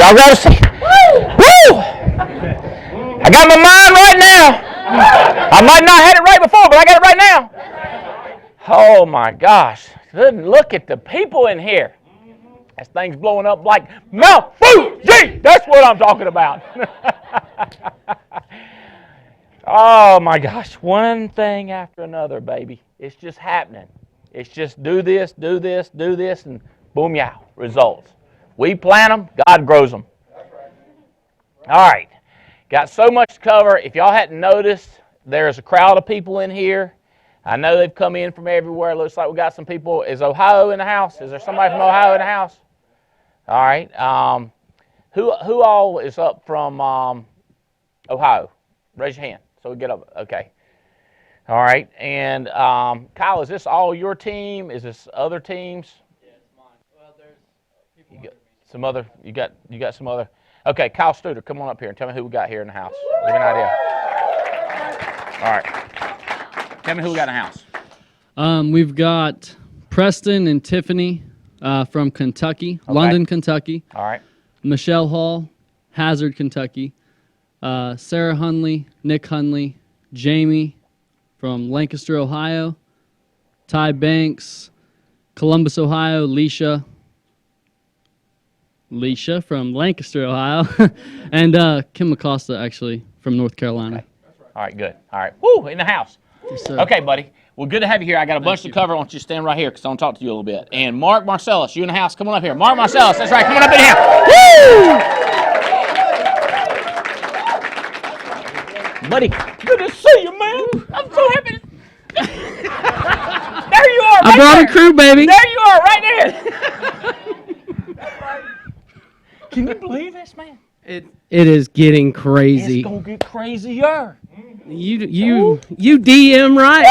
Y'all got to see. Woo! I got my mind right now. I might not have it right before, but I got it right now. Oh my gosh. Look at the people in here. As things blowing up like Mount Fuji. That's what I'm talking about. Oh my gosh. One thing after another, baby. It's just happening. It's just do this, and boom, yow, results. We plant them, God grows them. All right. Got so much to cover. If y'all hadn't noticed, there's a crowd of people in here. I know they've come in from everywhere. It looks like we got some people. Is Ohio in the house? Is there somebody from Ohio in the house? All right. Who all is up from Ohio? Raise your hand so we get up. Okay. All right. And Kyle, is this all your team? Is this other teams? Yeah, it's mine. Well, there's people you got some other. You got some other. Okay, Kyle Studer, come on up here and tell me who we got here in the house. Give me an idea. All right. Tell me who we got in the house. We've got Preston and Tiffany from Kentucky, Okay. London, Kentucky. All right. Michelle Hall, Hazard, Kentucky. Sarah Hunley, Nick Hunley, Jamie from Lancaster, Ohio. Ty Banks, Columbus, Ohio. Leisha from Lancaster, Ohio. And Kim Acosta, actually, from North Carolina. Okay. All right, good. All right. Woo, in the house. Yes, sir. Okay, buddy. Well, good to have you here. I got a bunch to cover. I want you to stand right here because I want to talk to you a little bit. And Mark Marcellus, you in the house, come on up here. Mark Marcellus, that's right. Come on up in here. Woo! Buddy, good to see you, man. I'm so happy. There you are. I brought a crew, baby. There you are, right there. Can you believe this, man? It is getting crazy. It's gonna get crazier. You DM right.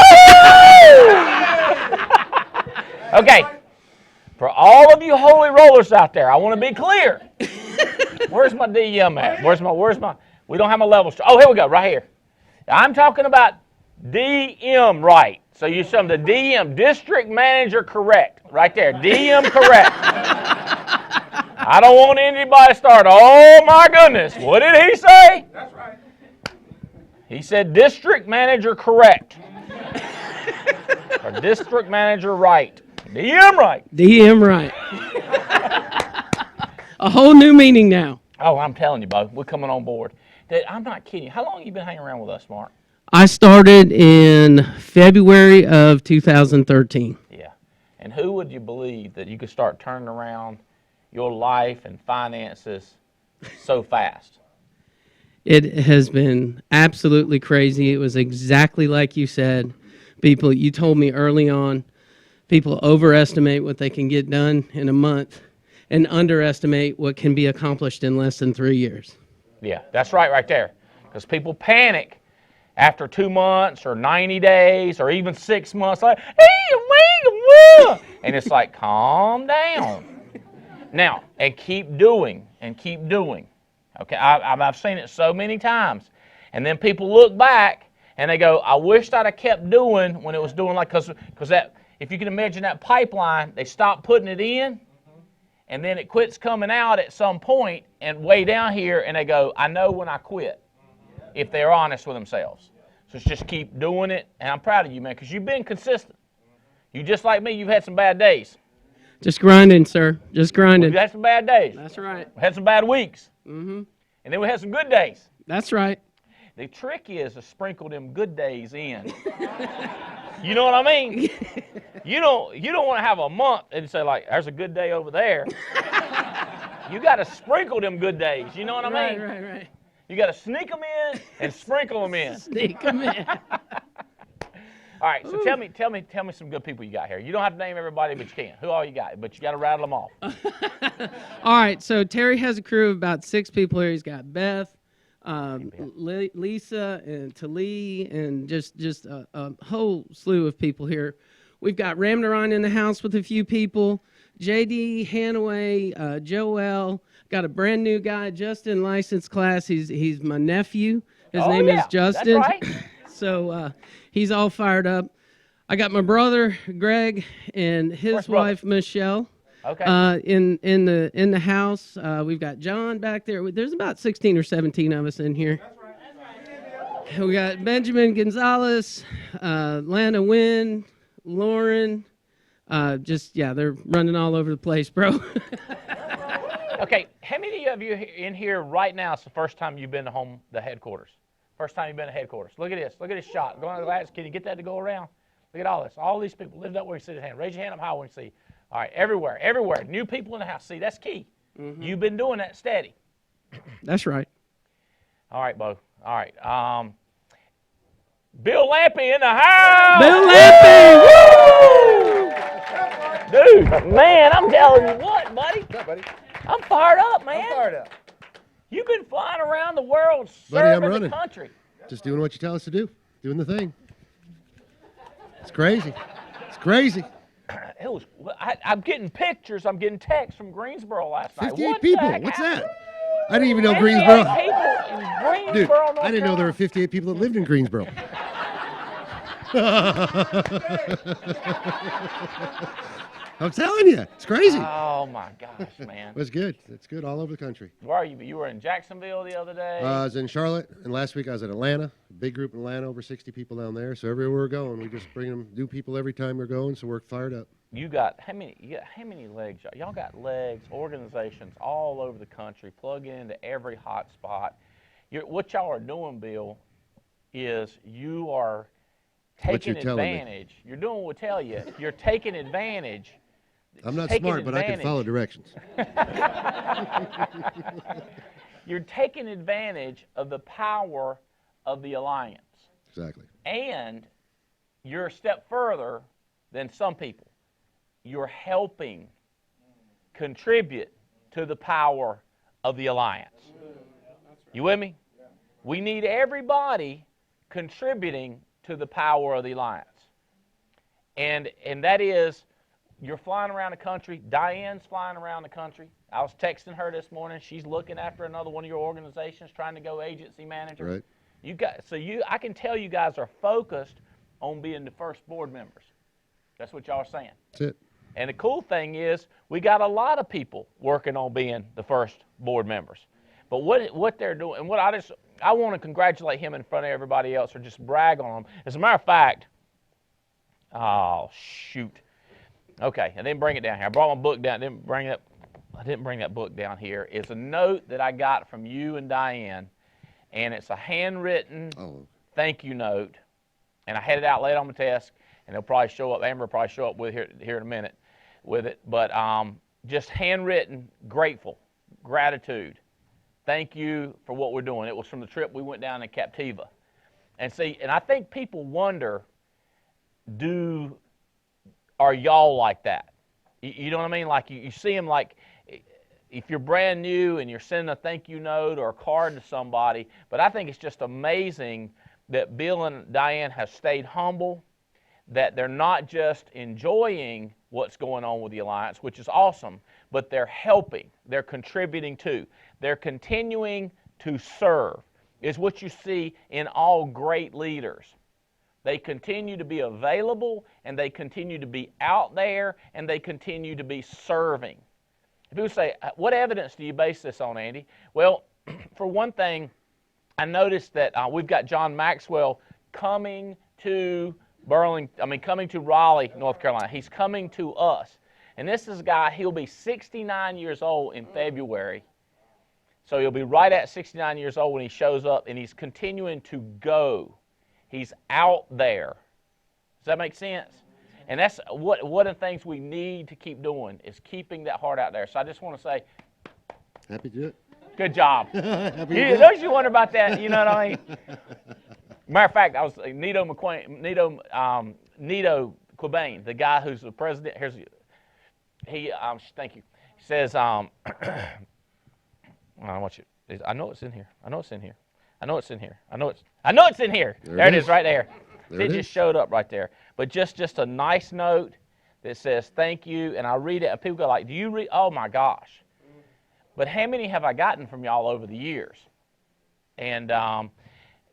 Okay. For all of you holy rollers out there, I want to be clear. Where's my DM at? Where's my? We don't have my level. Oh, here we go, right here. I'm talking about DM right. So you show them the DM, district manager correct, right there. DM correct. I don't want anybody to start, oh my goodness, what did he say? That's right. He said district manager correct. Or district manager right. DM right. DM right. A whole new meaning now. Oh, I'm telling you, Bo, we're coming on board. I'm not kidding you. How long have you been hanging around with us, Mark? I started in February of 2013. Yeah. And who would you believe that you could start turning around your life and finances so fast? It has been absolutely crazy. It was exactly like you said. You told me early on, people overestimate what they can get done in a month and underestimate what can be accomplished in less than 3 years. Yeah, that's right there. Because people panic after 2 months or 90 days or even 6 months, like, and it's like, calm down. Now, and keep doing. Okay, I've seen it so many times. And then people look back and they go, I wished I'd have kept doing when it was doing like, because that, if you can imagine that pipeline, they stop putting it in, and then it quits coming out at some point and way down here, and they go, I know when I quit, if they're honest with themselves. So it's just keep doing it, and I'm proud of you, man, because you've been consistent. You just like me, you've had some bad days. Just grinding, sir. Just grinding. We had some bad days. That's right. We had some bad weeks. Mm-hmm. And then we had some good days. That's right. The trick is to sprinkle them good days in. You know what I mean? You don't want to have a month and say, like, there's a good day over there. You got to sprinkle them good days. You know what I mean? Right. You got to sneak them in and sprinkle them in. Sneak them in. All right, so tell me some good people you got here. You don't have to name everybody, but you can. Who all you got? But you got to rattle them off. All right, so Terry has a crew of about 6 people here. He's got Beth, Lisa, and Talee, and just a whole slew of people here. We've got Ramnaran in the house with a few people. JD, Hanaway, Joel. Got a brand new guy, Justin, licensed class. He's my nephew. His name is Justin. That's right. So he's all fired up. I got my brother, Greg, and his wife, Michelle. Okay. In the house. We've got John back there. There's about 16 or 17 of us in here. We got Benjamin Gonzalez, Lana Wynn, Lauren. They're running all over the place, bro. Okay, how many of you in here right now, it's the first time you've been to the headquarters? First time you've been to headquarters. Look at this. Look at this shot. Go on the glass. Can you get that to go around? Look at all this. All these people. Lift up where you see his hand. Raise your hand up high when you see. All right, everywhere. New people in the house. See, that's key. Mm-hmm. You've been doing that steady. That's right. All right, Bo. All right. Bill Lampy in the house. Bill Lampy. Woo! Dude, man, I'm telling you what, buddy. What's up, buddy? I'm fired up, man. I'm fired up. You've been flying around the world Buddy, I'm serving running. the country. Just doing what you tell us to do. Doing the thing. It's crazy. It's crazy. I'm getting pictures. I'm getting texts from Greensboro last night. 58 people. What's that? I didn't even know 58 Greensboro. people in Greensboro, Dude, North I didn't know there were Carolina. 58 people that lived in Greensboro. I'm telling you, it's crazy. Oh my gosh, man. It's good. It's good all over the country. Where are you? You were in Jacksonville the other day. I was in Charlotte, and last week I was in Atlanta. A big group in Atlanta, over 60 people down there. So everywhere we're going, we just bring them new people every time we're going. So we're fired up. You got how many? How many legs? Y'all got legs, organizations all over the country, plugging into every hot spot. What y'all are doing, Bill, is you are taking advantage. You're doing what we tell you. You're taking advantage. I'm not smart, but I can follow directions. You're taking advantage of the power of the alliance. Exactly. And you're a step further than some people. You're helping contribute to the power of the alliance. You with me? We need everybody contributing to the power of the alliance. And that is, you're flying around the country. Diane's flying around the country. I was texting her this morning. She's looking after another one of your organizations, trying to go agency manager. Right. I can tell you guys are focused on being the first board members. That's what y'all are saying. That's it. And the cool thing is, we got a lot of people working on being the first board members. But what they're doing, and I want to congratulate him in front of everybody else, or just brag on him. As a matter of fact, oh shoot. Okay, I didn't bring it down here. I brought my book down. I didn't bring that book down here. It's a note that I got from you and Diane, and it's a handwritten thank you note. And I had it out late on my desk, and they'll probably show up. Amber will probably show up with here in a minute with it. But just handwritten, gratitude. Thank you for what we're doing. It was from the trip we went down to Captiva. And I think people wonder, are y'all like that? You know what I mean? Like you see them, like if you're brand new and you're sending a thank you note or a card to somebody. But I think it's just amazing that Bill and Diane have stayed humble, that they're not just enjoying what's going on with the Alliance, which is awesome, but they're helping, they're contributing to, they're continuing to serve, is what you see in all great leaders. They continue to be available, and they continue to be out there, and they continue to be serving. People say, what evidence do you base this on, Andy? Well, for one thing, I noticed that we've got John Maxwell coming to coming to Raleigh, North Carolina. He's coming to us. And this is a guy, he'll be 69 years old in February. So he'll be right at 69 years old when he shows up, and he's continuing to go. He's out there. Does that make sense? And that's one of the things we need to keep doing, is keeping that heart out there. So I just want to say, happy to do it. Good job. Happy Don't you wonder about that? You know what I mean? Matter of fact, I was Nito Quabain, the guy who's the president. Thank you. He says, I know it's in here. I know it's in here. I know it's in here. I know it's in here. There it is, right there. It just showed up right there. But just a nice note that says thank you, and I read it, and people go like, "Do you read?" Oh my gosh! But how many have I gotten from y'all over the years? And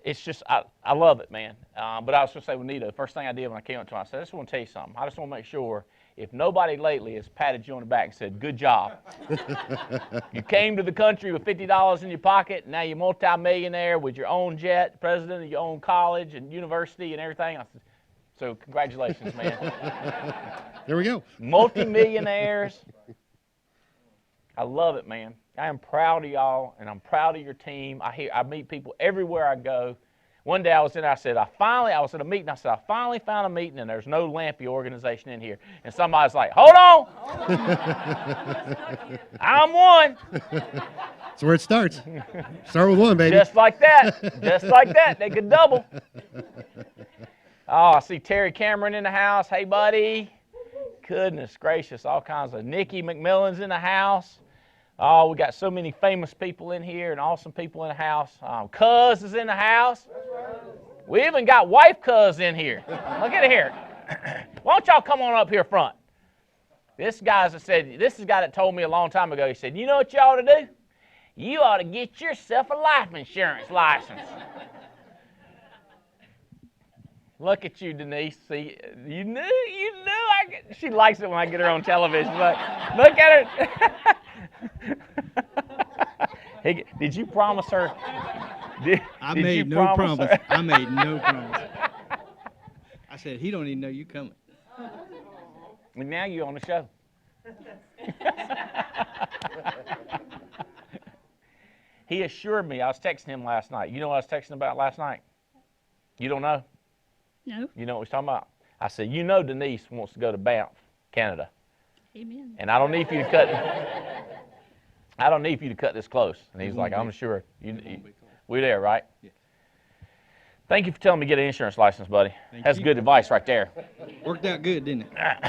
it's just I love it, man. But I was going to say with Nito, the first thing I did when I came up to him, I said, "I just want to tell you something. I just want to make sure if nobody lately has patted you on the back and said, good job. You came to the country with $50 in your pocket, and now you're multimillionaire with your own jet, president of your own college and university and everything. I said, so congratulations, man. There we go. Multimillionaires. I love it, man. I am proud of y'all, and I'm proud of your team. I meet people everywhere I go. One day I was at a meeting. I said, I finally found a meeting, and there's no Lampy organization in here. And somebody's like, hold on. I'm one. That's where it starts. Start with one, baby. Just like that. Just like that. They could double. Oh, I see Terry Cameron in the house. Hey, buddy. Goodness gracious. All kinds of Nikki McMillan's in the house. Oh, we got so many famous people in here and awesome people in the house. Cuz is in the house. We even got wife Cuz in here. Look at it here. Why don't y'all come on up here front? This is the guy that told me a long time ago. He said, you know what you ought to do? You ought to get yourself a life insurance license. Look at you, Denise. See, you knew. She likes it when I get her on television. Look at her. Hey, did you promise her? I made no promise. I made no promise. I said, he don't even know you coming. And now you're on the show. He assured me, I was texting him last night. You know what I was texting about last night? You don't know? No. You know what we're talking about? I said, you know Denise wants to go to Banff, Canada. Amen. And I don't need for you to cut this close. And he's like, I'm sure. We're there, right? Yeah. Thank you for telling me to get an insurance license, buddy. That's you. good advice right there. Worked out good, didn't it?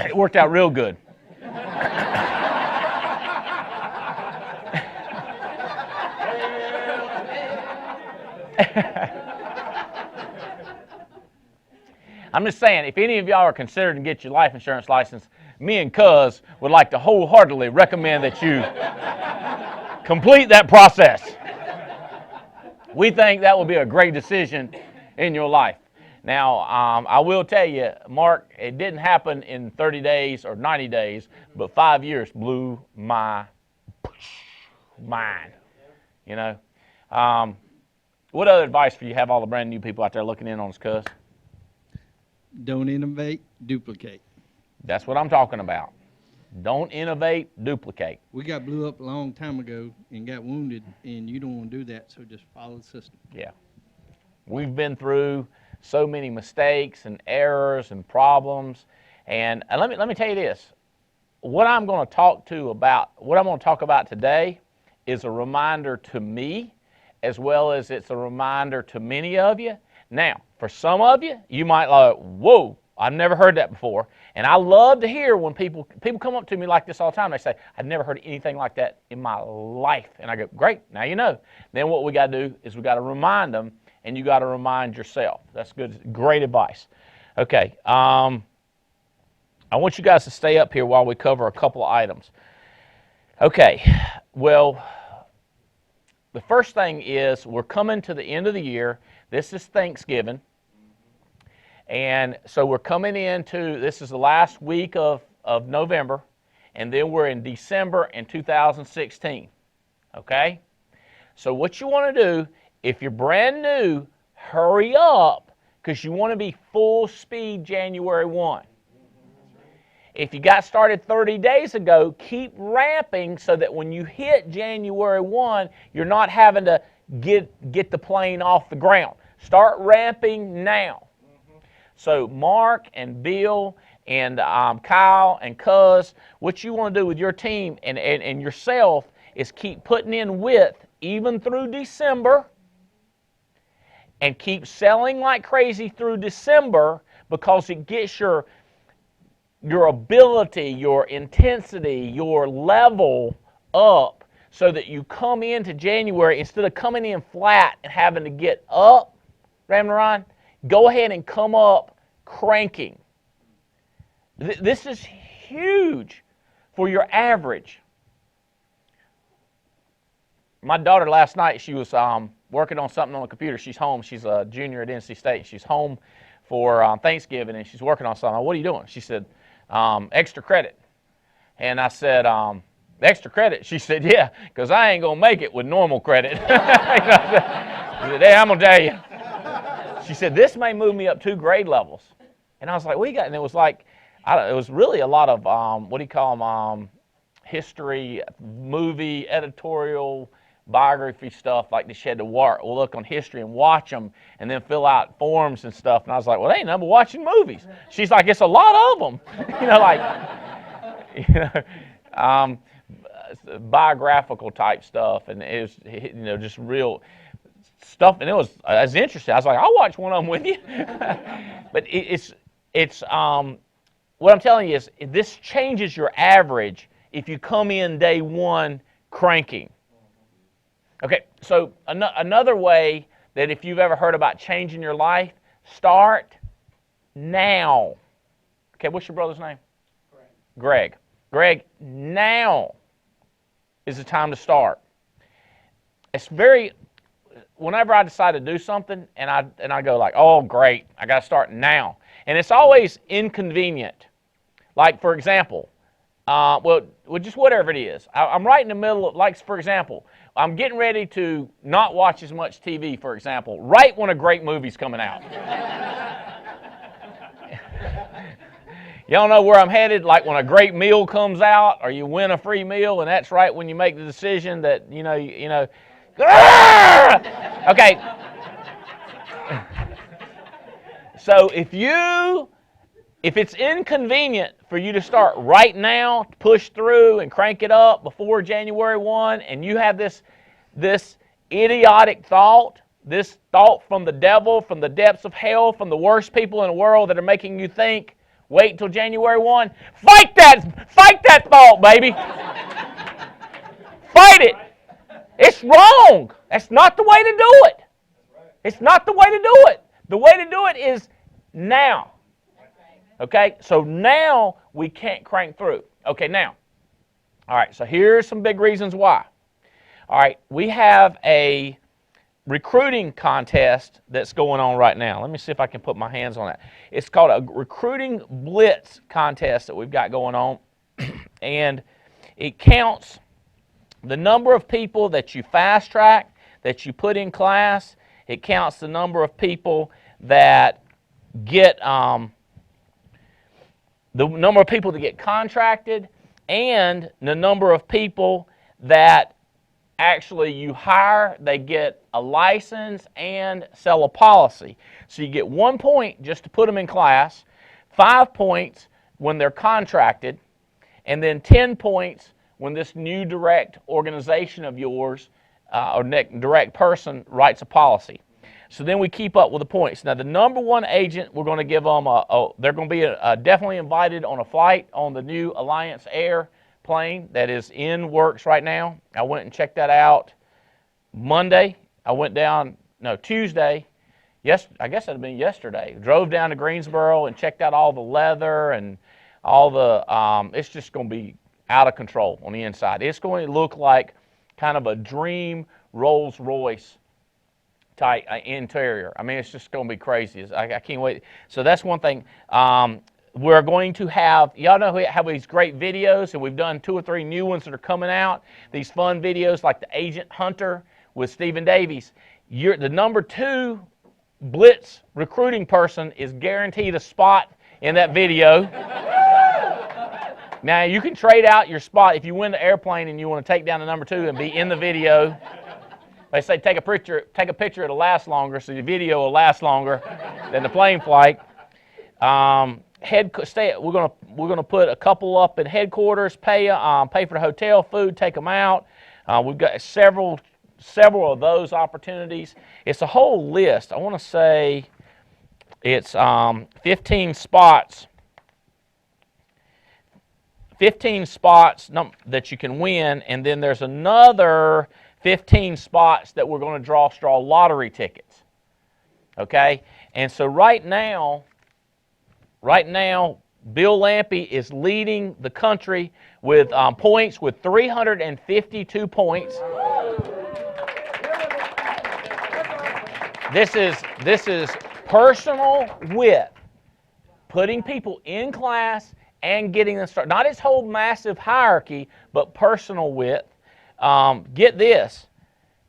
It worked out real good. I'm just saying, if any of y'all are considering to get your life insurance license, me and Cuz would like to wholeheartedly recommend that you complete that process. We think that will be a great decision in your life. Now, I will tell you, Mark, it didn't happen in 30 days or 90 days, but 5 years blew my mind. You know, what other advice for you have all the brand new people out there looking in on us, Cuz? Don't innovate, duplicate. That's what I'm talking about. Don't innovate, duplicate. We got blew up a long time ago and got wounded, and you don't want to do that, so just follow the system. Yeah. We've been through so many mistakes and errors and problems. And let me tell you this. What I'm going to talk about today is a reminder to me, as well as it's a reminder to many of you. Now, for some of you, you might like, whoa, I've never heard that before. And I love to hear when people come up to me like this all the time. They say, I've never heard anything like that in my life. And I go, great, now you know. Then what we got to do is we got to remind them, and you got to remind yourself. That's good, great advice. Okay, I want you guys to stay up here while we cover a couple of items. Okay, well, the first thing is we're coming to the end of the year. This is Thanksgiving. And so we're coming into, this is the last week of November, and then we're in December in 2016, okay? So what you want to do, if you're brand new, hurry up, because you want to be full speed January 1. If you got started 30 days ago, keep ramping so that when you hit January 1, you're not having to get the plane off the ground. Start ramping now. So Mark and Bill and Kyle and Cuz, what you want to do with your team and yourself is keep putting in width even through December, and keep selling like crazy through December, because it gets your ability, your intensity, your level up, so that you come into January, instead of coming in flat and having to get up, Ramnaran, go ahead and come up cranking. This is huge for your average. My daughter last night, she was working on something on the computer. She's home. She's a junior at NC State. She's home for Thanksgiving, and she's working on something. What are you doing? She said, extra credit. And I said, extra credit? She said, yeah, because I ain't going to make it with normal credit. She said, hey, I'm going to tell you. She said, this may move me up 2 grade levels. And I was like, what you got? And it was like, it was really a lot of, what do you call them, history, movie, editorial, biography stuff, like she had to look on history and watch them and then fill out forms and stuff. And I was like, well, they ain't nothing but watching movies. She's like, it's a lot of them. Biographical type stuff. And it was, just real stuff. And it was interesting. I was like, I'll watch one of them with you. But it's what I'm telling you is this changes your average if you come in day one cranking. Okay, so another way that if you've ever heard about changing your life, start now. Okay, what's your brother's name? Greg. Greg, now is the time to start. It's whenever I decide to do something and I go like, oh great, I got to start now. And it's always inconvenient. Like for example, just whatever it is. I'm right in the middle of, like for example, I'm getting ready to not watch as much TV, for example, right when a great movie's coming out. Y'all know where I'm headed? Like when a great meal comes out, or you win a free meal, and that's right when you make the decision that, Okay. So if it's inconvenient for you to start right now, push through and crank it up before January 1, and you have this idiotic thought, this thought from the devil, from the depths of hell, from the worst people in the world that are making you think, wait until January 1, fight that thought, baby. Fight it. It's wrong. That's not the way to do it. It's not the way to do it. The way to do it is now. Okay, so now we can't crank through. Okay, now. All right, so here's some big reasons why. All right, we have a recruiting contest that's going on right now. Let me see if I can put my hands on that. It's called a recruiting blitz contest that we've got going on. And it counts the number of people that you fast track, that you put in class. It counts the number of people that get contracted, and the number of people that actually you hire, they get a license and sell a policy. So you get 1 point just to put them in class, 5 points when they're contracted, and then 10 points when this new direct organization of yours or direct person writes a policy. So then we keep up with the points. Now the number 1 agent, we're going to give them they're going to be definitely invited on a flight on the new Alliance Air plane that is in works right now. I went and checked that out Monday. I went down, Tuesday. Yes, I guess it had been yesterday. Drove down to Greensboro and checked out all the leather and all the, it's just going to be out of control on the inside. It's going to look like kind of a dream Rolls-Royce type interior. I mean, it's just going to be crazy. I can't wait. So that's one thing. We're going to have, y'all know we have these great videos, and we've done 2 or 3 new ones that are coming out. These fun videos like the Agent Hunter with Stephen Davies. The number 2 blitz recruiting person is guaranteed a spot in that video. Now, you can trade out your spot if you win the airplane and you want to take down the number 2 and be in the video. They say take a picture, it'll last longer, so the video will last longer than the plane flight. We're gonna put a couple up in headquarters, pay for the hotel, food, take them out. We've got several of those opportunities. It's a whole list. I want to say it's 15 spots. 15 spots that you can win, and then there's another 15 spots that we're going to draw straw lottery tickets. Okay? And so right now, Bill Lampe is leading the country with points, with 352 points. This is personal wit, putting people in class and getting them started. Not his whole massive hierarchy, but personal width. Get this.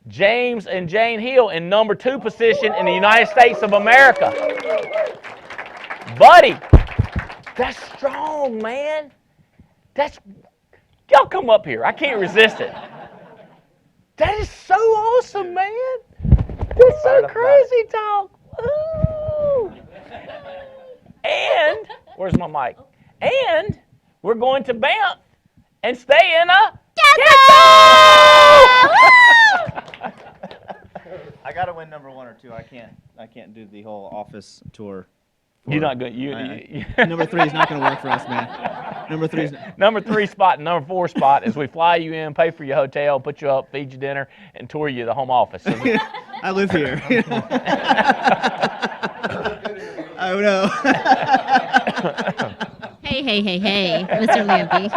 James and Jane Hill in number 2 position in the United States of America. Buddy, that's strong, man. Y'all come up here. I can't resist it. That is so awesome, man. That's so crazy talk. Ooh. And, where's my mic? And we're going to Banff and stay in a I gotta win number 1 or 2. I can't do the whole office tour. You're not good. Number 3 is not going to work for us, man. Number 3 is Number 3 spot and number 4 spot is we fly you in, pay for your hotel, put you up, feed you dinner, and tour you the home office. So I live here. I know. Hey, Mr. Lampy.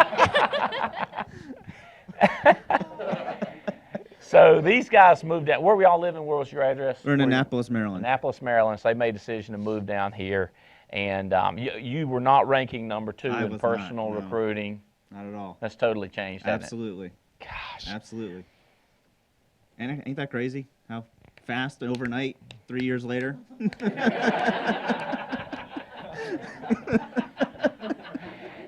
So these guys moved out. Where we all living? Where was your address? We're in Annapolis, Maryland. Annapolis, Maryland. So they made a decision to move down here. And you were not ranking number 2 in personal recruiting. Not at all. That's totally changed, hasn't Absolutely. it? Gosh. Absolutely. And ain't that crazy? How fast overnight, 3 years later?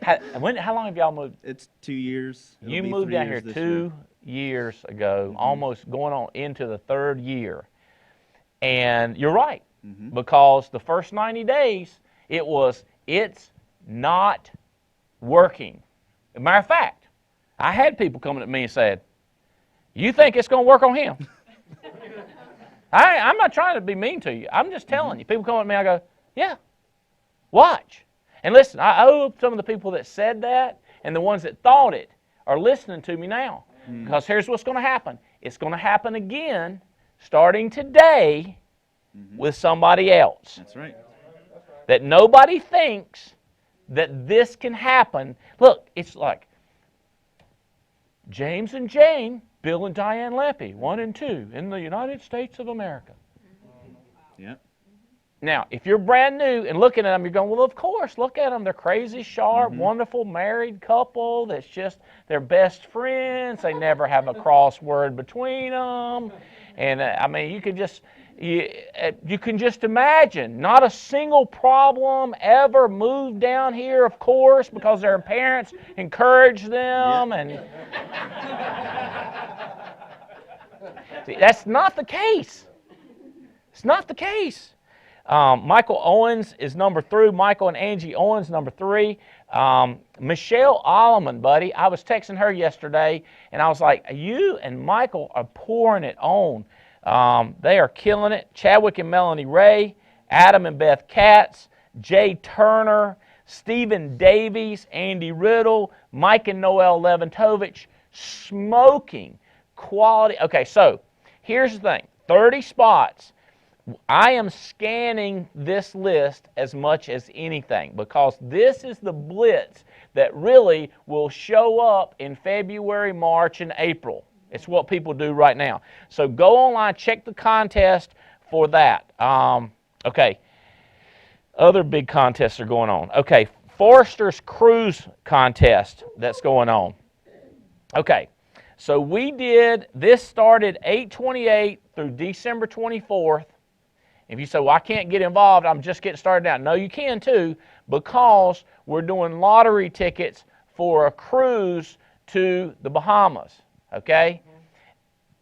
How long have y'all moved? It's 2 years. It'll You be moved 3 down years here this 2 years ago, almost going on into the 3rd year. And you're right, because the first 90 days, it's not working. As a matter of fact, I had people coming at me and said, you think it's going to work on him? I'm not trying to be mean to you. I'm just telling you. People come at me, I go, yeah, watch. And listen, I owe some of the people that said that and the ones that thought it are listening to me now. Because here's what's going to happen. It's going to happen again starting today with somebody else. That's right. That nobody thinks that this can happen. Look, it's like James and Jane, Bill and Diane Lampy, 1 and 2 in the United States of America. Yep. Now, if you're brand new and looking at them, you're going, well, of course, look at them. They're crazy, sharp, wonderful married couple that's just, they're best friends. They never have a crossword between them. And, I mean, you can just imagine, not a single problem ever moved down here, of course, because their parents encouraged them. Yep. And see, that's not the case. It's not the case. Michael Owens is number 3. Michael and Angie Owens, number 3. Michelle Alleman, buddy, I was texting her yesterday, and I was like, you and Michael are pouring it on. They are killing it. Chadwick and Melanie Ray, Adam and Beth Katz, Jay Turner, Stephen Davies, Andy Riddle, Mike and Noel Leventovich, smoking quality. Okay, so here's the thing, 30 spots. I am scanning this list as much as anything because this is the blitz that really will show up in February, March, and April. It's what people do right now. So go online, check the contest for that. Okay, other big contests are going on. Okay, Forrester's Cruise contest that's going on. Okay, so this started 8/28 through December 24th. If you say, well, I can't get involved, I'm just getting started out. No, you can too, because we're doing lottery tickets for a cruise to the Bahamas, okay?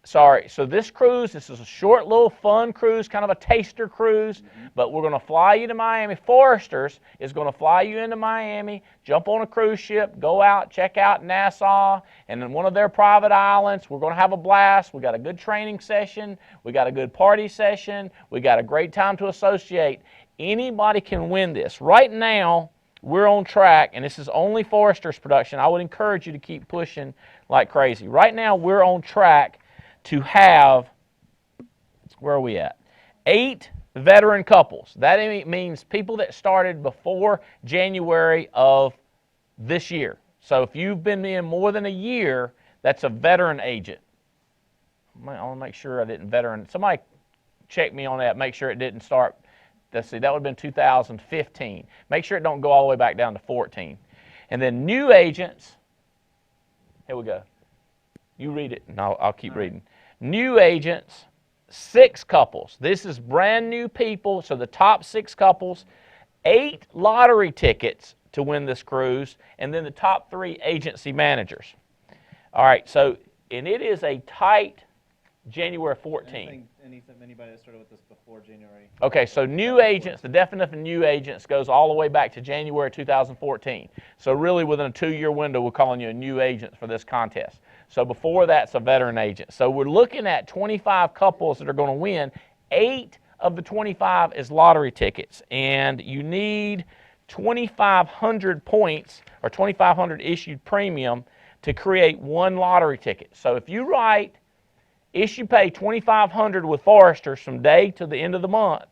Sorry, so this is a short little fun cruise, kind of a taster cruise, but we're going to fly you to Miami. Forrester's is going to fly you into Miami, jump on a cruise ship, go out, check out Nassau, and then one of their private islands. We're going to have a blast. We got a good training session. We got a good party session. We got a great time to associate. Anybody can win this. Right now, we're on track, and this is only Forrester's production. I would encourage you to keep pushing like crazy. Right now, we're on track to have, where are we at? 8 veteran couples. That means people that started before January of this year. So if you've been in more than a year, that's a veteran agent. I want to make sure I didn't veteran. Somebody check me on that, make sure it didn't start. Let's see, that would have been 2015. Make sure it don't go all the way back down to 14. And then new agents, here we go. You read it, and I'll keep reading. New agents, 6 couples. This is brand new people, so the top 6 couples, 8 lottery tickets to win this cruise, and then the top 3 agency managers. All right, so, and it is a tight January 14th. Anybody that started with this before January? Okay, so new agents, the definition of new agents goes all the way back to January 2014. So really within a 2-year window, we're calling you a new agent for this contest. So before that's a veteran agent. So we're looking at 25 couples that are going to win. 8 of the 25 is lottery tickets. And you need 2,500 points or 2,500 issued premium to create 1 lottery ticket. So if you write issue pay $2,500 with Foresters from day to the end of the month,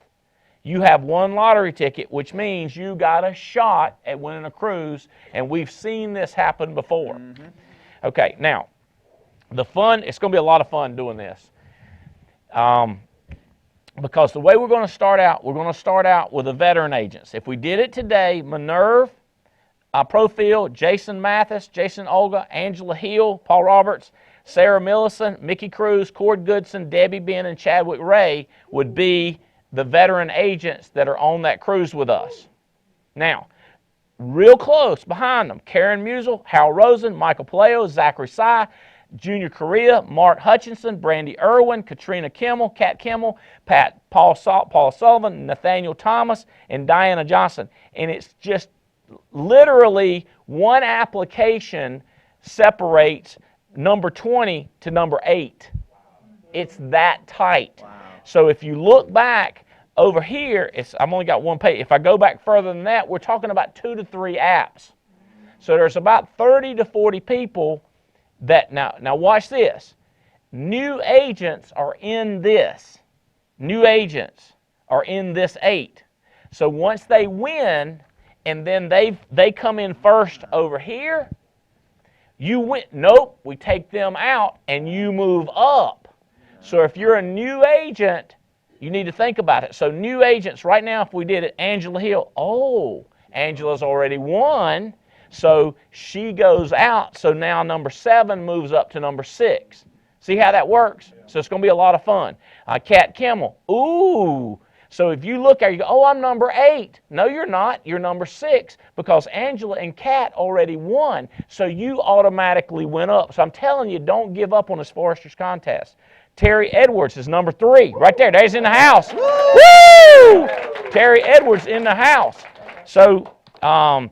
you have 1 lottery ticket, which means you got a shot at winning a cruise, and we've seen this happen before. Mm-hmm. Okay, now, the fun, it's going to be a lot of fun doing this. Because the way we're going to start out with the veteran agents. If we did it today, Minerve, Profil, Jason Mathis, Jason Olga, Angela Hill, Paul Roberts, Sarah Millicent, Mickey Cruz, Cord Goodson, Debbie Ben, and Chadwick Ray would be the veteran agents that are on that cruise with us. Now, real close behind them, Karen Musel, Hal Rosen, Michael Paleo, Zachary Sy, Junior Correa, Mark Hutchinson, Brandy Irwin, Katrina Kimmel, Kat Kimmel, Paul Sullivan, Nathaniel Thomas, and Diana Johnson. And it's just literally 1 application separates number 20 to number 8. It's that tight. Wow. So if you look back over here, I've only got 1 page. If I go back further than that, we're talking about 2 to 3 apps. So there's about 30 to 40 people that, now watch this. New agents are in this. New agents are in this 8. So once they win, and then they come in first over here, you win. Nope, we take them out and you move up. So if you're a new agent, you need to think about it. So new agents, right now if we did it, Angela Hill, Angela's already won, so she goes out. So now number 7 moves up to number 6. See how that works? So it's going to be a lot of fun. Kat Kimmel, so if you look at it, you go, I'm number 8. No, you're not. You're number 6 because Angela and Kat already won. So you automatically went up. So I'm telling you, don't give up on this Foresters contest. Terry Edwards is number 3. Right there. There's in the house. Woo! Terry Edwards in the house. So Ellen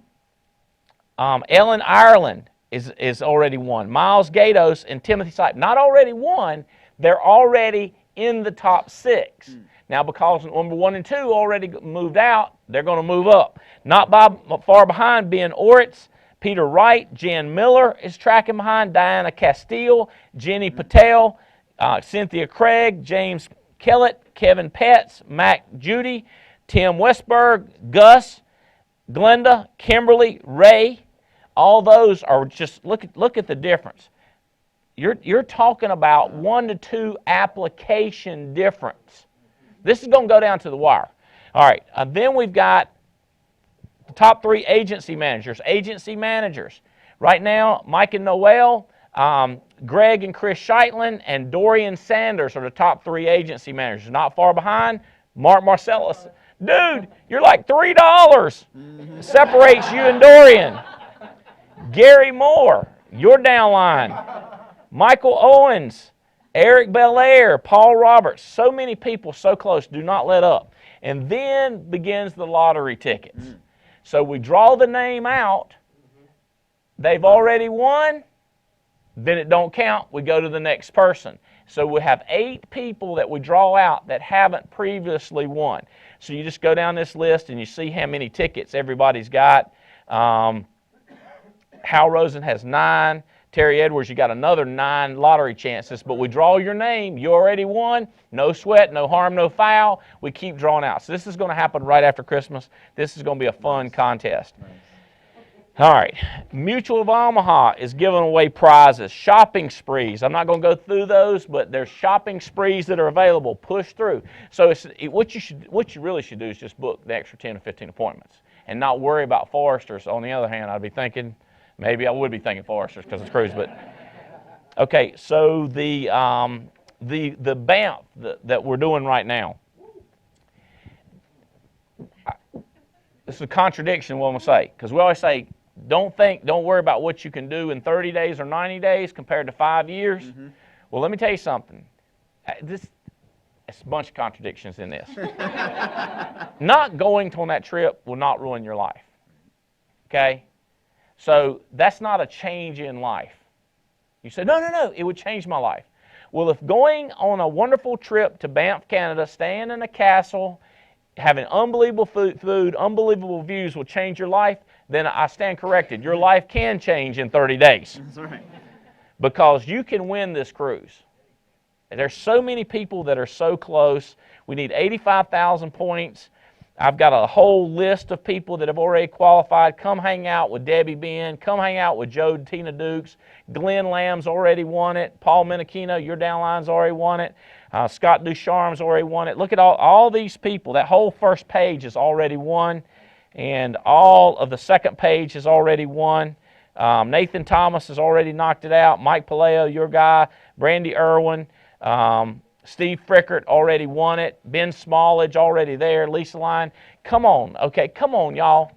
Ireland is already won. Miles Gatos and Timothy Sipe, not already won. They're already in the top 6. Now, because number 1 and 2 already moved out, they're going to move up. Not far behind, Ben Oritz, Peter Wright, Jan Miller is tracking behind, Diana Castile, Jenny Patel, Cynthia Craig, James Kellett, Kevin Petts, Mac Judy, Tim Westberg, Gus, Glenda, Kimberly, Ray. All those are just, look at the difference. You're talking about 1 to 2 application difference. This is going to go down to the wire. All right, then we've got the top 3 agency managers. Agency managers. Right now, Mike and Noel, Greg and Chris Sheitlin, and Dorian Sanders are the top 3 agency managers. Not far behind, Mark Marcellus. Dude, you're like $3. Separates you and Dorian. Gary Moore, your downline. Michael Owens, Eric Belair, Paul Roberts, so many people so close, do not let up. And then begins the lottery tickets. So we draw the name out, they've already won, then it don't count, we go to the next person. So we have 8 people that we draw out that haven't previously won. So you just go down this list and you see how many tickets everybody's got. Hal Rosen has 9. Terry Edwards, you got another 9 lottery chances, but we draw your name. You already won. No sweat, no harm, no foul. We keep drawing out. So this is going to happen right after Christmas. This is going to be a fun contest. All right. Mutual of Omaha is giving away prizes. Shopping sprees. I'm not going to go through those, but there's shopping sprees that are available. Push through. So what you really should do is just book the extra 10 or 15 appointments. and not worry about foresters. On the other hand, I'd be thinking, maybe I would be thinking foresters because it's cruise, but okay. So the BAMF that we're doing right now. This is a contradiction. What I'm gonna say, because we always say, don't worry about what you can do in 30 days or 90 days compared to 5 years. Mm-hmm. Well, let me tell you something. It's a bunch of contradictions in this. Not going on that trip will not ruin your life. Okay? So that's not a change in life. You say, no, it would change my life. Well, if going on a wonderful trip to Banff, Canada, staying in a castle, having unbelievable food, unbelievable views will change your life, then I stand corrected. Your life can change in 30 days. That's right. Because you can win this cruise. There's so many people that are so close. We need 85,000 points. I've got a whole list of people that have already qualified. Come hang out with Debbie Ben. Come hang out with Joe and Tina Dukes. Glenn Lamb's already won it. Paul Menachino, your downline's already won it. Scott Ducharme's already won it. Look at all these people. That whole first page is already won. And all of the second page is already won. Nathan Thomas has already knocked it out. Mike Paleo, your guy. Brandy Irwin. Steve Frickert already won it. Ben Smallage already there. Lisa Line. Come on. Okay, come on, y'all.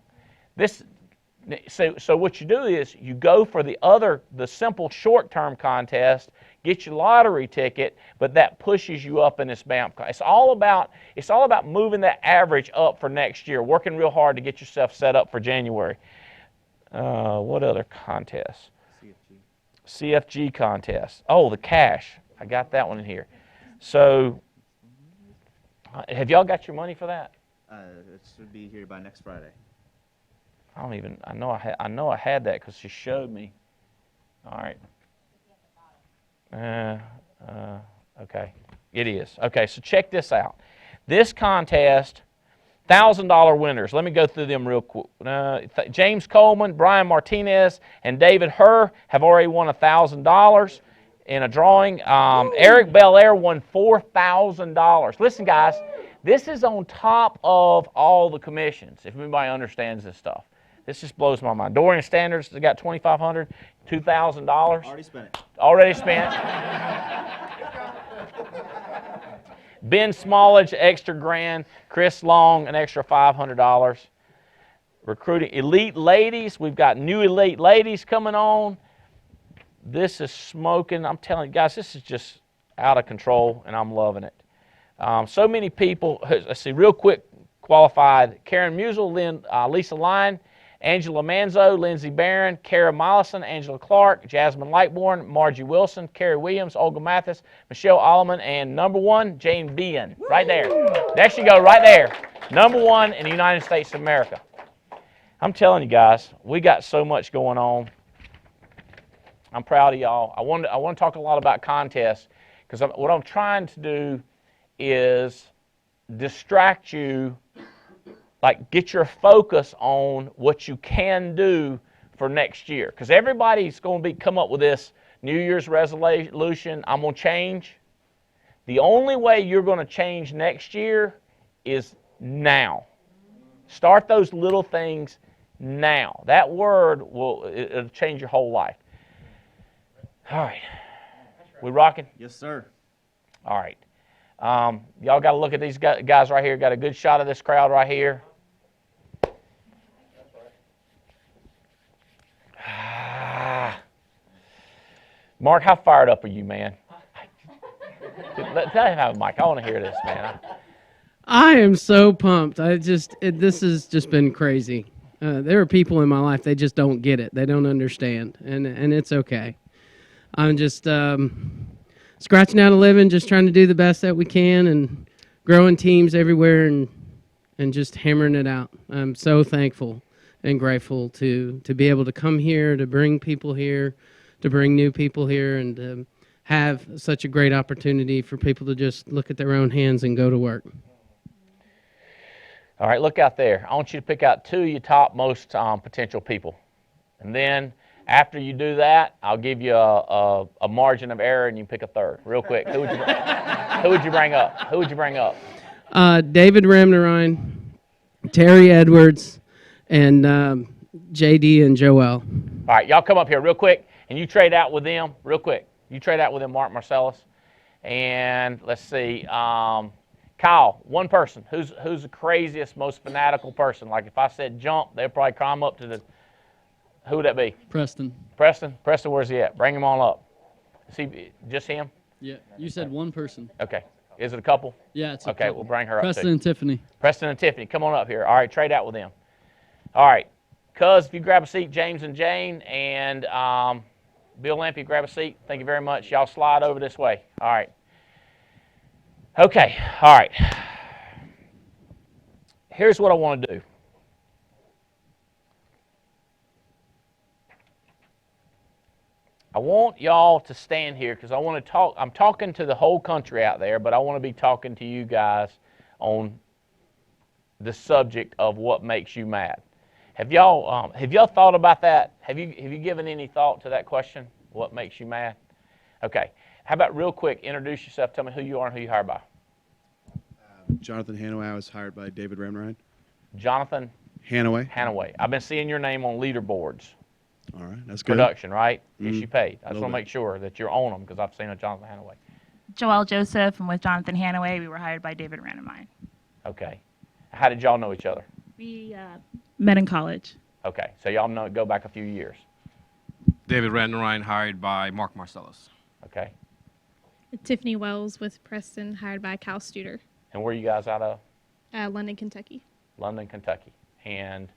So what you do is you go for the simple short-term contest, get your lottery ticket, but that pushes you up in this BAMF. It's all about moving that average up for next year, working real hard to get yourself set up for January. What other contests? CFG contest. Oh, the cash. I got that one in here. So, have y'all got your money for that? It should be here by next Friday. I know I had that because she showed me. All right. Okay. It is. Okay, so check this out. This contest, $1,000 winners. Let me go through them real quick. James Coleman, Brian Martinez, and David Herr have already won $1,000 in a drawing. Eric Belair won $4,000. Listen, guys, this is on top of all the commissions, if anybody understands this stuff. This just blows my mind. Dorian Standards has got $2,500, $2,000. Already spent it. Already spent. Ben Smallage, extra grand. Chris Long, an extra $500. Recruiting elite ladies. We've got new elite ladies coming on. This is smoking. I'm telling you guys, this is just out of control, and I'm loving it. So many people. Let's see, real quick, qualified. Karen Musel, Lisa Line, Angela Manzo, Lindsay Barron, Kara Mollison, Angela Clark, Jasmine Lightbourne, Margie Wilson, Carrie Williams, Olga Mathis, Michelle Alleman, and number one, Jane Bean. Right there. There she go, right there. Number one in the United States of America. I'm telling you guys, we got so much going on. I'm proud of y'all. I want to talk a lot about contests because what I'm trying to do is distract you, like get your focus on what you can do for next year. Because everybody's going to come up with this New Year's resolution, I'm going to change. The only way you're going to change next year is now. Start those little things now. That word it'll change your whole life. All right. We rocking? Yes, sir. All right. Y'all got to look at these guys right here. Got a good shot of this crowd right here. Mark, how fired up are you, man? Tell him how, Mike. I want to hear this, man. I am so pumped. This has just been crazy. There are people in my life, they just don't get it. They don't understand, and it's okay. I'm just scratching out a living, just trying to do the best that we can and growing teams everywhere and just hammering it out. I'm so thankful and grateful to be able to come here, to bring people here, to bring new people here, and have such a great opportunity for people to just look at their own hands and go to work. All right, look out there. I want you to pick out two of your top most potential people. And then after you do that, I'll give you a margin of error and you pick a third. Real quick, who would you bring up? Who would you bring up? David Ramnarine, Terry Edwards, and JD and Joel. All right, y'all come up here real quick, and you trade out with them real quick. You trade out with them, Mark Marcellus. And let's see, Kyle, one person. Who's the craziest, most fanatical person? Like if I said jump, they'll probably climb up to the, who would that be? Preston. Preston? Preston, where's he at? Bring him on up. Is he just him? Yeah, you said one person. Okay. Is it a couple? Yeah, it's a okay, couple. we'll bring her up Preston too. and Tiffany. Preston and Tiffany, come on up here. All right, trade out with them. All right, Cuz, if you grab a seat, James and Jane, and Bill Lampy, grab a seat. Thank you very much. Y'all slide over this way. All right. Okay, all right. Here's what I want to do. I want y'all to stand here because I want to talk. I'm talking to the whole country out there, but I want to be talking to you guys on the subject of what makes you mad. Have y'all thought about that? Have you given any thought to that question? What makes you mad? Okay. How about real quick, introduce yourself. Tell me who you are and who you hired by. Jonathan Hanaway. I was hired by David Ramnarine. Jonathan Hanaway. Hanaway. I've been seeing your name on leaderboards. All right, that's good. Production, right? Yes, you paid. I just Little want to bit. make sure that you're on them because I've seen a Jonathan Hanaway. Joelle Joseph, and with Jonathan Hanaway, we were hired by David Ranamine. Okay. How did y'all know each other? We met in college. Okay, so y'all go back a few years. David Randarine, hired by Mark Marcellus. Okay. Tiffany Wells with Preston, hired by Cal Studer. And where are you guys out of? London, Kentucky. London, Kentucky. And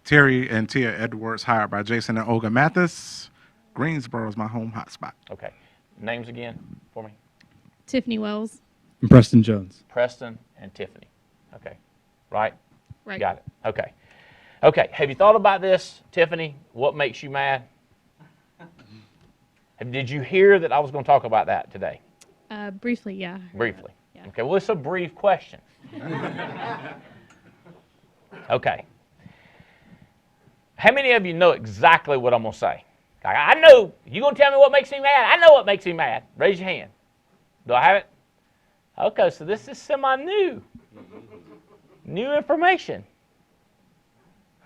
Terry and Tia Edwards, hired by Jason and Olga Mathis. Greensboro is my home hotspot. okay. Names again for me. Tiffany Wells. And Preston Jones. Preston and Tiffany. Okay. Right? Right. Got it. Okay. Okay. Have you thought about this, Tiffany? What makes you mad? Did you hear that I was going to talk about that today? Briefly, yeah. Briefly. Yeah. Okay. Well, it's a brief question. Okay. How many of you know exactly what I'm going to say? Like, I know. You going to tell me what makes me mad? I know what makes me mad. Raise your hand. Do I have it? Okay, so this is semi-new. New information.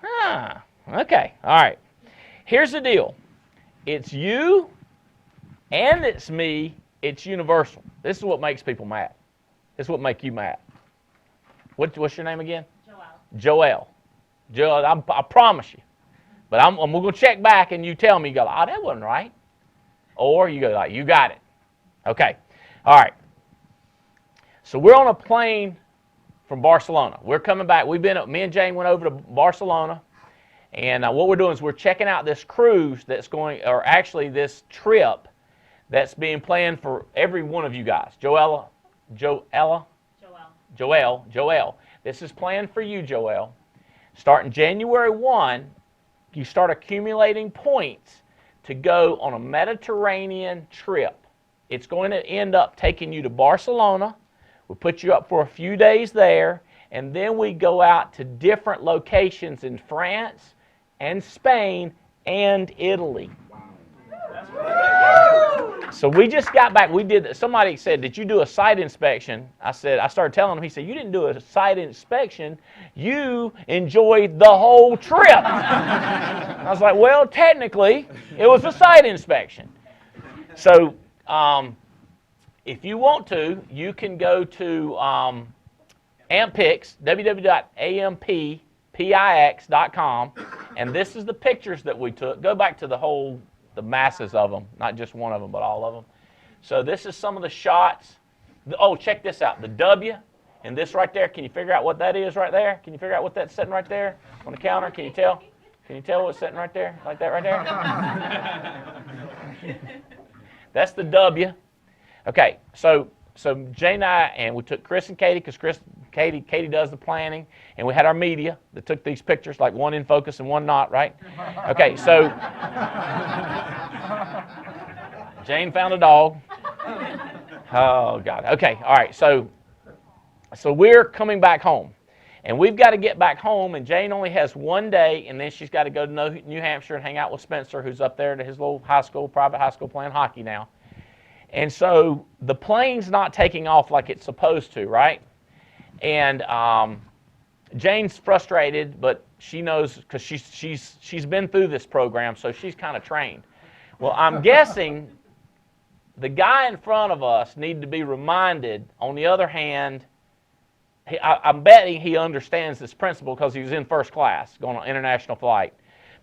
Huh. Okay. All right. Here's the deal. It's you and it's me. It's universal. This is what makes people mad. This is what makes you mad. What's your name again? Joelle. Joelle, I promise you. But I'm going to check back and you tell me, you go, oh, that wasn't right. Or you go like, you got it. Okay. All right. So we're on a plane from Barcelona. We're coming back. Me and Jane went over to Barcelona. And what we're doing is we're checking out this cruise that's going, or actually this trip that's being planned for every one of you guys. Joelle. This is planned for you, Joelle. Starting January 1, you start accumulating points to go on a Mediterranean trip. It's going to end up taking you to Barcelona. We'll put you up for a few days there, and then we go out to different locations in France and Spain and Italy. So we just got back. Somebody said, did you do a site inspection? I started telling him. He said, you didn't do a site inspection. You enjoyed the whole trip. I was like, well, technically, it was a site inspection. So if you want to, you can go to AMPix, www.ampix.com, and this is the pictures that we took. Go back to the masses of them, not just one of them, but all of them. So this is some of the shots. Oh, check this out. The W and this right there. Can you figure out what that is right there? Can you figure out what that's sitting right there on the counter? Can you tell? Can you tell what's sitting right there? Like that right there? That's the W. Okay, so Jay and I, and we took Chris and Katie, because Katie does the planning, and we had our media that took these pictures, like one in focus and one not, right? Okay, so Jane found a dog. Oh, God. Okay, all right, so we're coming back home, and we've got to get back home, and Jane only has one day, and then she's got to go to New Hampshire and hang out with Spencer, who's up there to his little private high school playing hockey now. And so the plane's not taking off like it's supposed to, right? And Jane's frustrated, but she knows because she's been through this program, so she's kind of trained. Well, I'm guessing the guy in front of us needed to be reminded. On the other hand, I'm betting he understands this principle because he was in first class going on an international flight.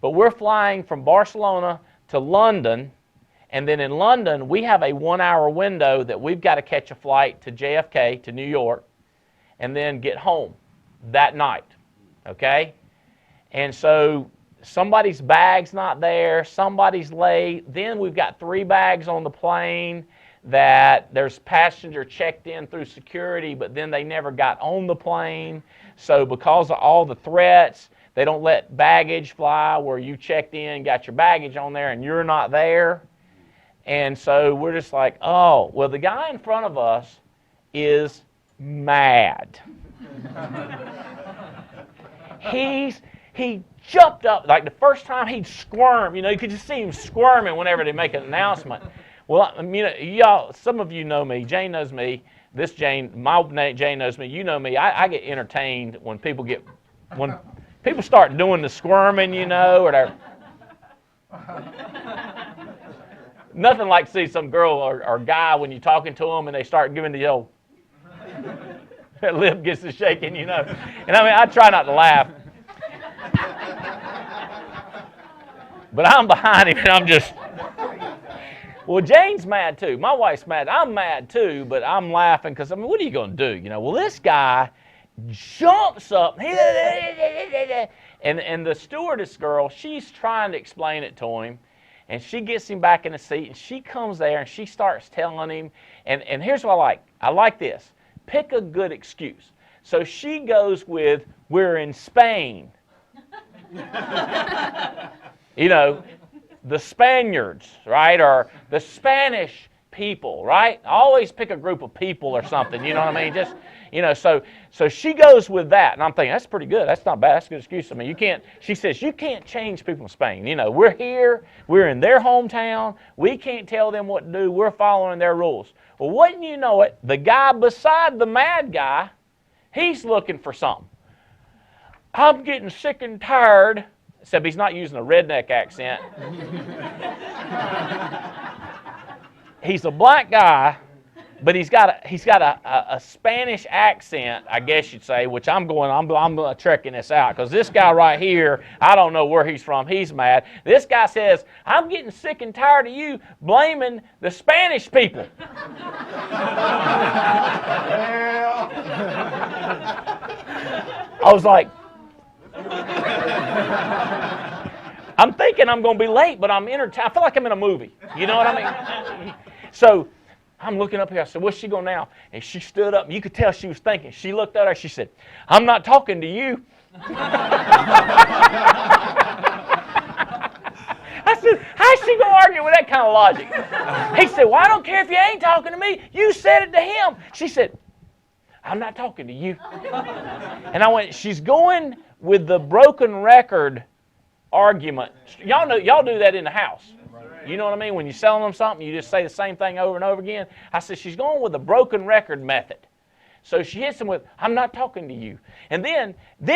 But we're flying from Barcelona to London, and then in London we have a 1-hour window that we've got to catch a flight to JFK, to New York, and then get home that night, okay? And so somebody's bag's not there, somebody's late, then we've got 3 bags on the plane that there's passenger checked in through security, but then they never got on the plane. So because of all the threats, they don't let baggage fly where you checked in, got your baggage on there, and you're not there. And so we're just like, oh, well, the guy in front of us is mad. He jumped up, like the first time he'd squirm, you could just see him squirming whenever they make an announcement. Well, y'all, some of you know me. Jane knows me. This Jane, Jane knows me. You know me. I get entertained when people start doing the squirming, or they're nothing like see some girl or guy when you're talking to them and they start giving the old that lip gets to shaking, And I try not to laugh. But I'm behind him and I'm just, well, Jane's mad too. My wife's mad. I'm mad too, but I'm laughing because, what are you going to do? Well, this guy jumps up, and the stewardess girl, she's trying to explain it to him, and she gets him back in the seat, and she comes there, and she starts telling him, and here's what I like. I like this. Pick a good excuse. So she goes with, we're in Spain. The Spaniards, right, or the Spanish people, right? Always pick a group of people or something, you know what I mean? Just, so she goes with that, and I'm thinking, that's pretty good. That's not bad. That's a good excuse. She says, you can't change people in Spain. We're here. We're in their hometown. We can't tell them what to do. We're following their rules. Well, wouldn't you know it, the guy beside the mad guy, he's looking for something. I'm getting sick and tired. Except he's not using a redneck accent. He's a black guy, but he's got a Spanish accent, I guess you'd say, which I'm checking this out because this guy right here, I don't know where he's from. He's mad. This guy says, I'm getting sick and tired of you blaming the Spanish people. I was like, I'm thinking I'm going to be late, but I'm entertained. I feel like I'm in a movie. You know what I mean? So I'm looking up here. I said, what's she going now? And she stood up, and you could tell she was thinking. She looked at her. She said, I'm not talking to you. I said, how's she going to argue with that kind of logic? He said, well, I don't care if you ain't talking to me. You said it to him. She said, I'm not talking to you. And I went, she's going with the broken record argument. Y'all do that in the house. You know what I mean? When you're selling them something, you just say the same thing over and over again. I said, she's going with the broken record method. So she hits him with, I'm not talking to you. And then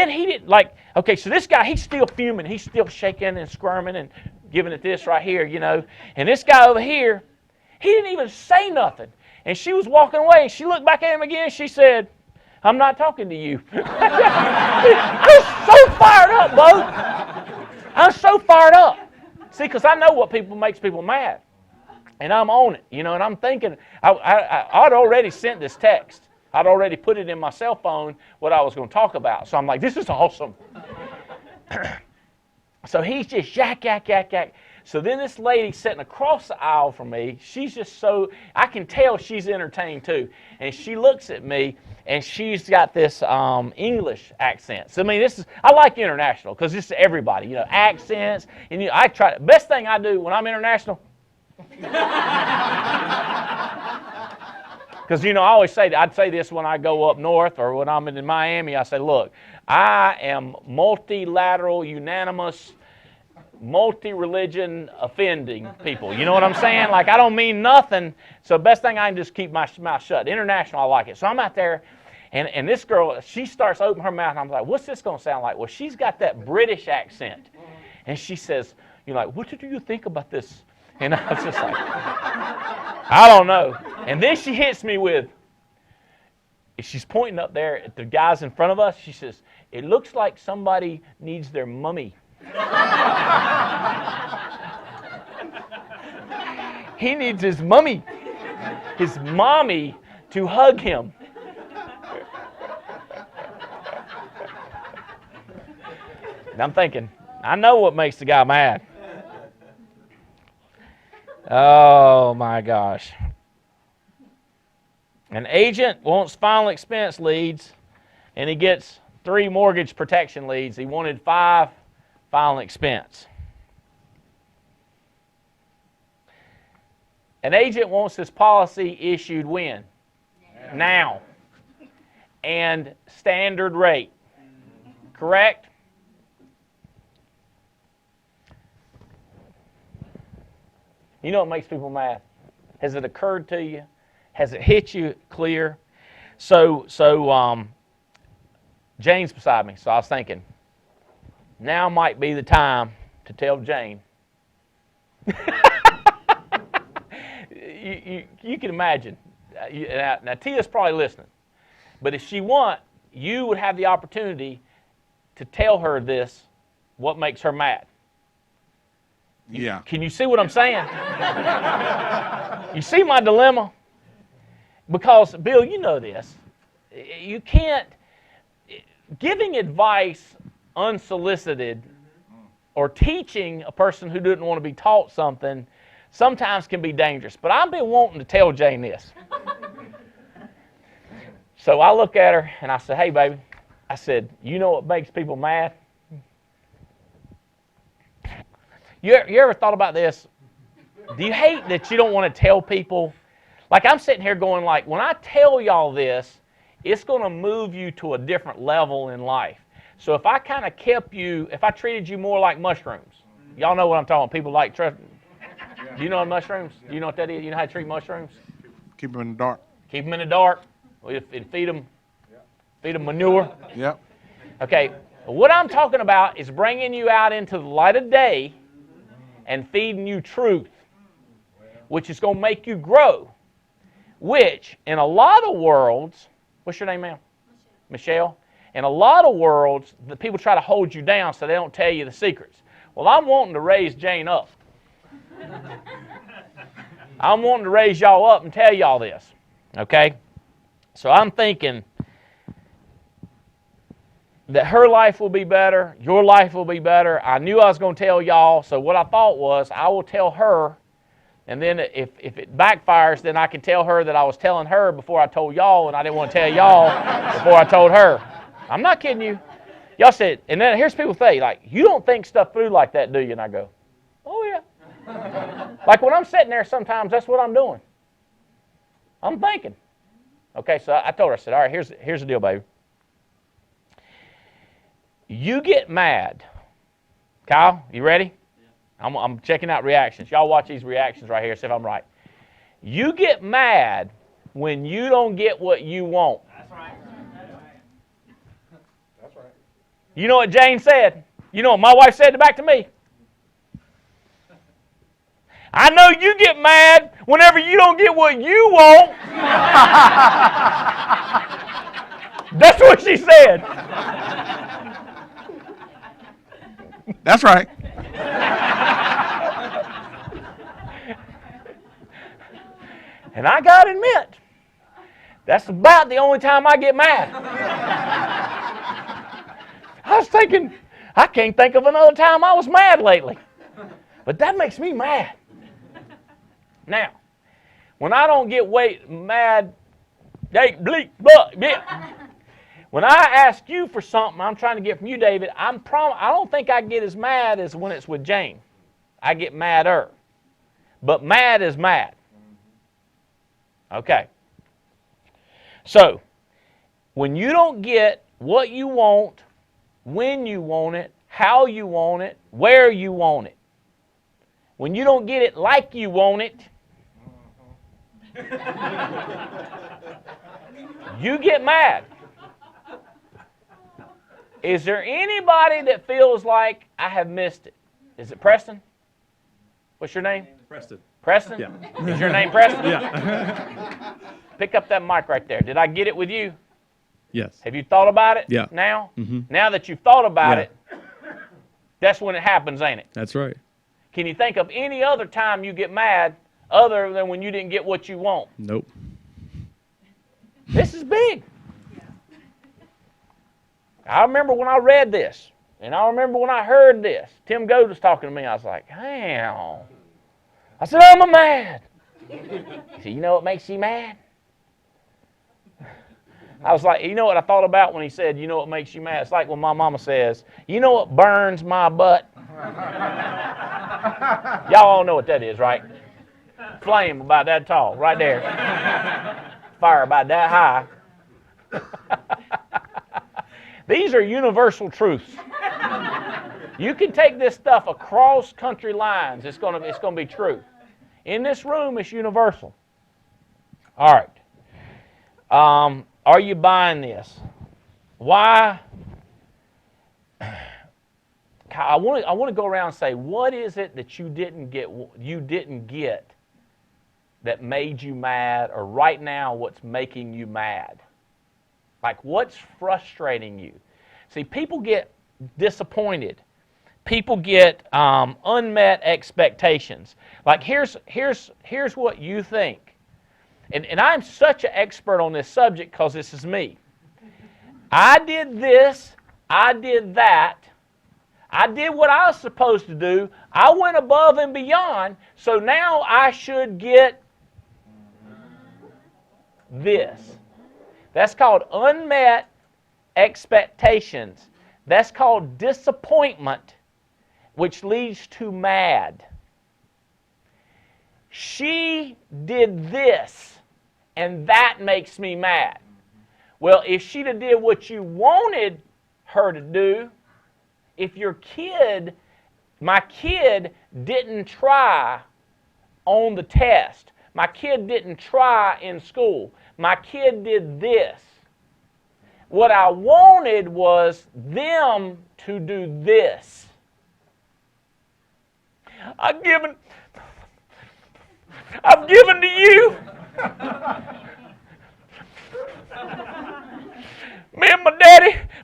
he didn't okay, so this guy, he's still fuming. He's still shaking and squirming and giving it this right here, And this guy over here, he didn't even say nothing. And she was walking away. She looked back at him again. She said, I'm not talking to you. I was so fired up, Bo. I was so fired up. See, because I know what makes people mad. And I'm on it, and I'm thinking, I'd already sent this text. I'd already put it in my cell phone what I was going to talk about. So I'm like, this is awesome. So he's just yak, yak, yak, yak. So then this lady sitting across the aisle from me, she's just I can tell she's entertained too. And she looks at me, and she's got this English accent. So I like international because it's everybody, accents. And best thing I do when I'm international, because I always I'd say this when I go up north or when I'm in Miami. I say, look, I am multilateral, unanimous, multi-religion offending people. You know what I'm saying? I don't mean nothing. So best thing I can just keep my mouth shut. International, I like it. So I'm out there, And this girl, she starts opening her mouth, and I'm like, what's this going to sound like? Well, she's got that British accent. And she says, what do you think about this? And I was just like, I don't know. And then she hits me with, she's pointing up there at the guys in front of us. She says, it looks like somebody needs their mummy. He needs his mummy, his mommy, to hug him. And I'm thinking, I know what makes the guy mad. Oh my gosh. An agent wants final expense leads, and he gets 3 mortgage protection leads. He wanted 5 final expense. An agent wants his policy issued when? Now. And standard rate. Correct? You know what makes people mad? Has it occurred to you? Has it hit you clear? So Jane's beside me, so I was thinking, now might be the time to tell Jane. You can imagine. Now, Tia's probably listening. But if she want, you would have the opportunity to tell her this, what makes her mad. Yeah. Can you see what I'm saying? You see my dilemma? Because, Bill, you know this. You can't, giving advice unsolicited or teaching a person who didn't want to be taught something sometimes can be dangerous. But I've been wanting to tell Jane this. So I look at her and I said, hey, baby. I said, you know what makes people mad? You ever thought about this? Do you hate that you don't want to tell people? Like I'm sitting here going like, when I tell y'all this, it's going to move you to a different level in life. So if I kind of kept you, if I treated you more like mushrooms, y'all know what I'm talking about. People like, do you know mushrooms? Do you know what that is? You know how to treat mushrooms? Keep them in the dark. Keep them in the dark. And feed them manure. Yep. Okay, what I'm talking about is bringing you out into the light of day and feeding you truth, which is going to make you grow, which in a lot of worlds, what's your name, ma'am? Michelle. In a lot of worlds, the people try to hold you down so they don't tell you the secrets. Well, I'm wanting to raise Jane up. I'm wanting to raise y'all up and tell y'all this, okay? So I'm thinking that her life will be better, your life will be better. I knew I was going to tell y'all, so what I thought was I will tell her, and then if it backfires, then I can tell her that I was telling her before I told y'all, and I didn't want to tell y'all before I told her. I'm not kidding you. Y'all said, and then here's people say, like, you don't think stuff through like that, do you? And I go, oh, yeah. Like when I'm sitting there sometimes, that's what I'm doing. I'm thinking. Okay, so I told her, I said, all right, here's the deal, baby. You get mad. Kyle, you ready? Yeah. I'm checking out reactions. Y'all watch these reactions right here, see if I'm right. You get mad when you don't get what you want. That's right. That's right. You know what Jane said? You know what my wife said back to me? I know you get mad whenever you don't get what you want. That's what she said. That's right. And I got to admit, that's about the only time I get mad. I was thinking, I can't think of another time I was mad lately. But that makes me mad. Now, when I don't get mad, when I ask you for something I'm trying to get from you, David, I don't think I get as mad as when it's with Jane. I get madder. But mad is mad. Okay. So, when you don't get what you want, when you want it, how you want it, where you want it, when you don't get it like you want it, you get mad. Is there anybody that feels like I have missed it? Is it Preston? What's your name? Preston. Preston? Yeah. Is your name Preston? Yeah. Pick up that mic right there. Did I get it with you? Yes. Have you thought about it Yeah. now? Mm-hmm. Now that you've thought about Yeah. it, that's when it happens, ain't it? That's right. Can you think of any other time you get mad other than when you didn't get what you want? Nope. This is big. I remember when I read this, and I remember when I heard this. Tim Goad was talking to me. I was like, damn. I said, I'm mad. He said, you know what makes you mad? I was like, you know what I thought about when he said, you know what makes you mad? It's like when my mama says, you know what burns my butt? Y'all all know what that is, right? Flame about that tall, right there. Fire about that high. These are universal truths. You can take this stuff across country lines. It's going to be true. In this room, it's universal. All right. Are you buying this? Why? I want to go around and say, what is it that you didn't get that made you mad, or right now what's making you mad? Like, what's frustrating you? See, people get disappointed. People get unmet expectations. Like, here's what you think. And I'm such an expert on this subject because this is me. I did this. I did that. I did what I was supposed to do. I went above and beyond. So now I should get this. That's called unmet expectations. That's called disappointment, which leads to mad. She did this, and that makes me mad. Well, if she'd have did what you wanted her to do, if my kid didn't try on the test, my kid didn't try in school, my kid did this. What I wanted was them to do this. I've given to you. Me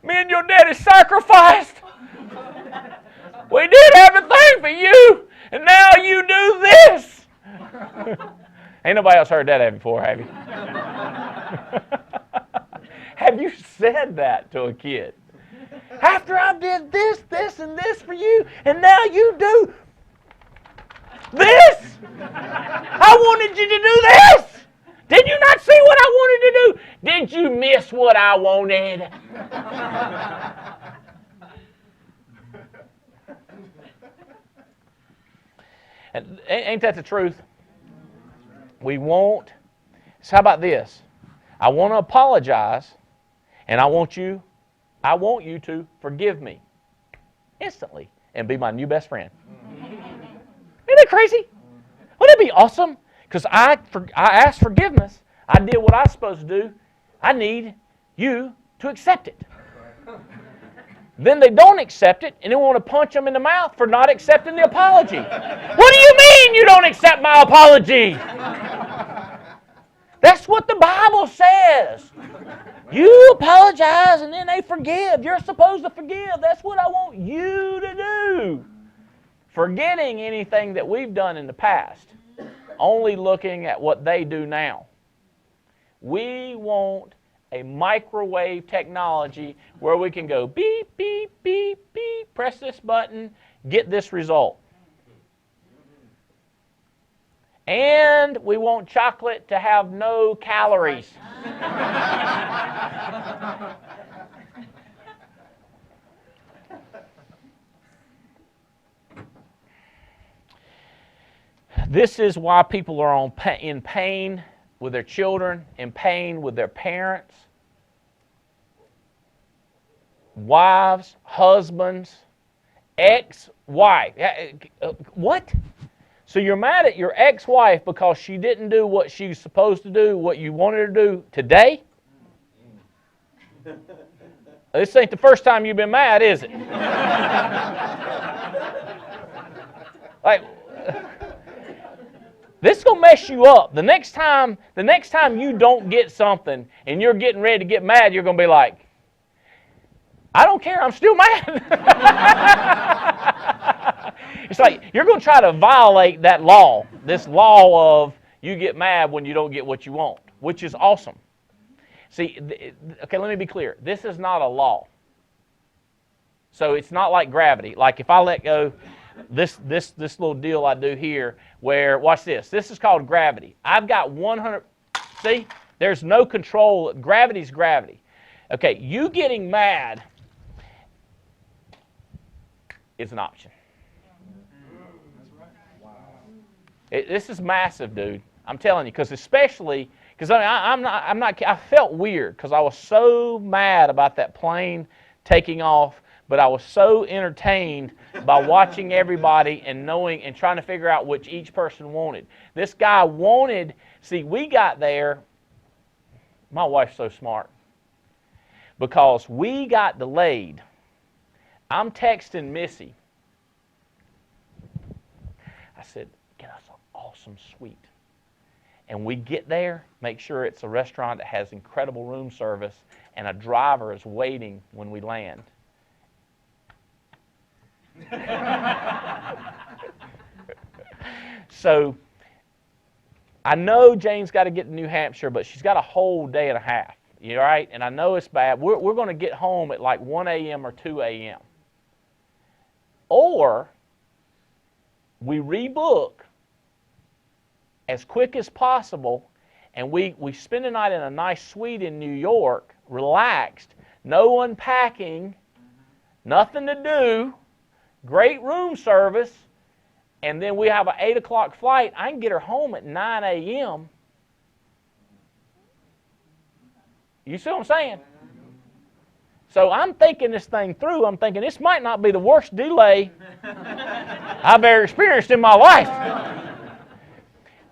and your daddy sacrificed. We did everything for you, and now you do this. Ain't nobody else heard that before, have you? Have you said that to a kid? After I did this, this, and this for you, and now you do this? I wanted you to do this. Did you not see what I wanted to do? Did you miss what I wanted? And ain't that the truth? We won't. So how about this? I want to apologize, and I want you to forgive me instantly and be my new best friend. Isn't that crazy? Wouldn't it be awesome? Because I asked forgiveness. I did what I was supposed to do. I need you to accept it. Then they don't accept it, and they want to punch them in the mouth for not accepting the apology. What do you mean you don't accept my apology? That's what the Bible says. You apologize, and then they forgive. You're supposed to forgive. That's what I want you to do. Forgetting anything that we've done in the past, only looking at what they do now. We want a microwave technology where we can go beep, beep, beep, beep, press this button, get this result. And we want chocolate to have no calories. This is why people are in pain with their children, in pain with their parents, wives, husbands, ex-wife. What? So you're mad at your ex-wife because she didn't do what she was supposed to do, what you wanted her to do today? This ain't the first time you've been mad, is it? Like, this is gonna mess you up. The next time you don't get something and you're getting ready to get mad, you're gonna be like, I don't care, I'm still mad. It's like you're gonna try to violate that law, this law of you get mad when you don't get what you want, which is awesome. See, okay, let me be clear. This is not a law. So it's not like gravity. Like if I let go this little deal I do here where, watch this. This is called gravity. I've got 100, see? There's no control. Gravity's gravity. Okay, you getting mad is an option. This is massive, dude. I'm telling you, because especially, because I felt weird because I was so mad about that plane taking off, but I was so entertained by watching everybody and knowing and trying to figure out what each person wanted. This guy wanted, see, we got there, my wife's so smart, because we got delayed. I'm texting Missy. I said, get us an awesome suite. And we get there, make sure it's a restaurant that has incredible room service, and a driver is waiting when we land. So I know Jane's got to get to New Hampshire, but she's got a whole day and a half. You all right? And I know it's bad. We're going to get home at like 1 a.m. or 2 a.m. Or we rebook as quick as possible, and we spend the night in a nice suite in New York, relaxed, no unpacking, nothing to do, great room service, and then we have an 8 o'clock flight. I can get her home at 9 a.m. You see what I'm saying? So I'm thinking this thing through. I'm thinking this might not be the worst delay I've ever experienced in my life.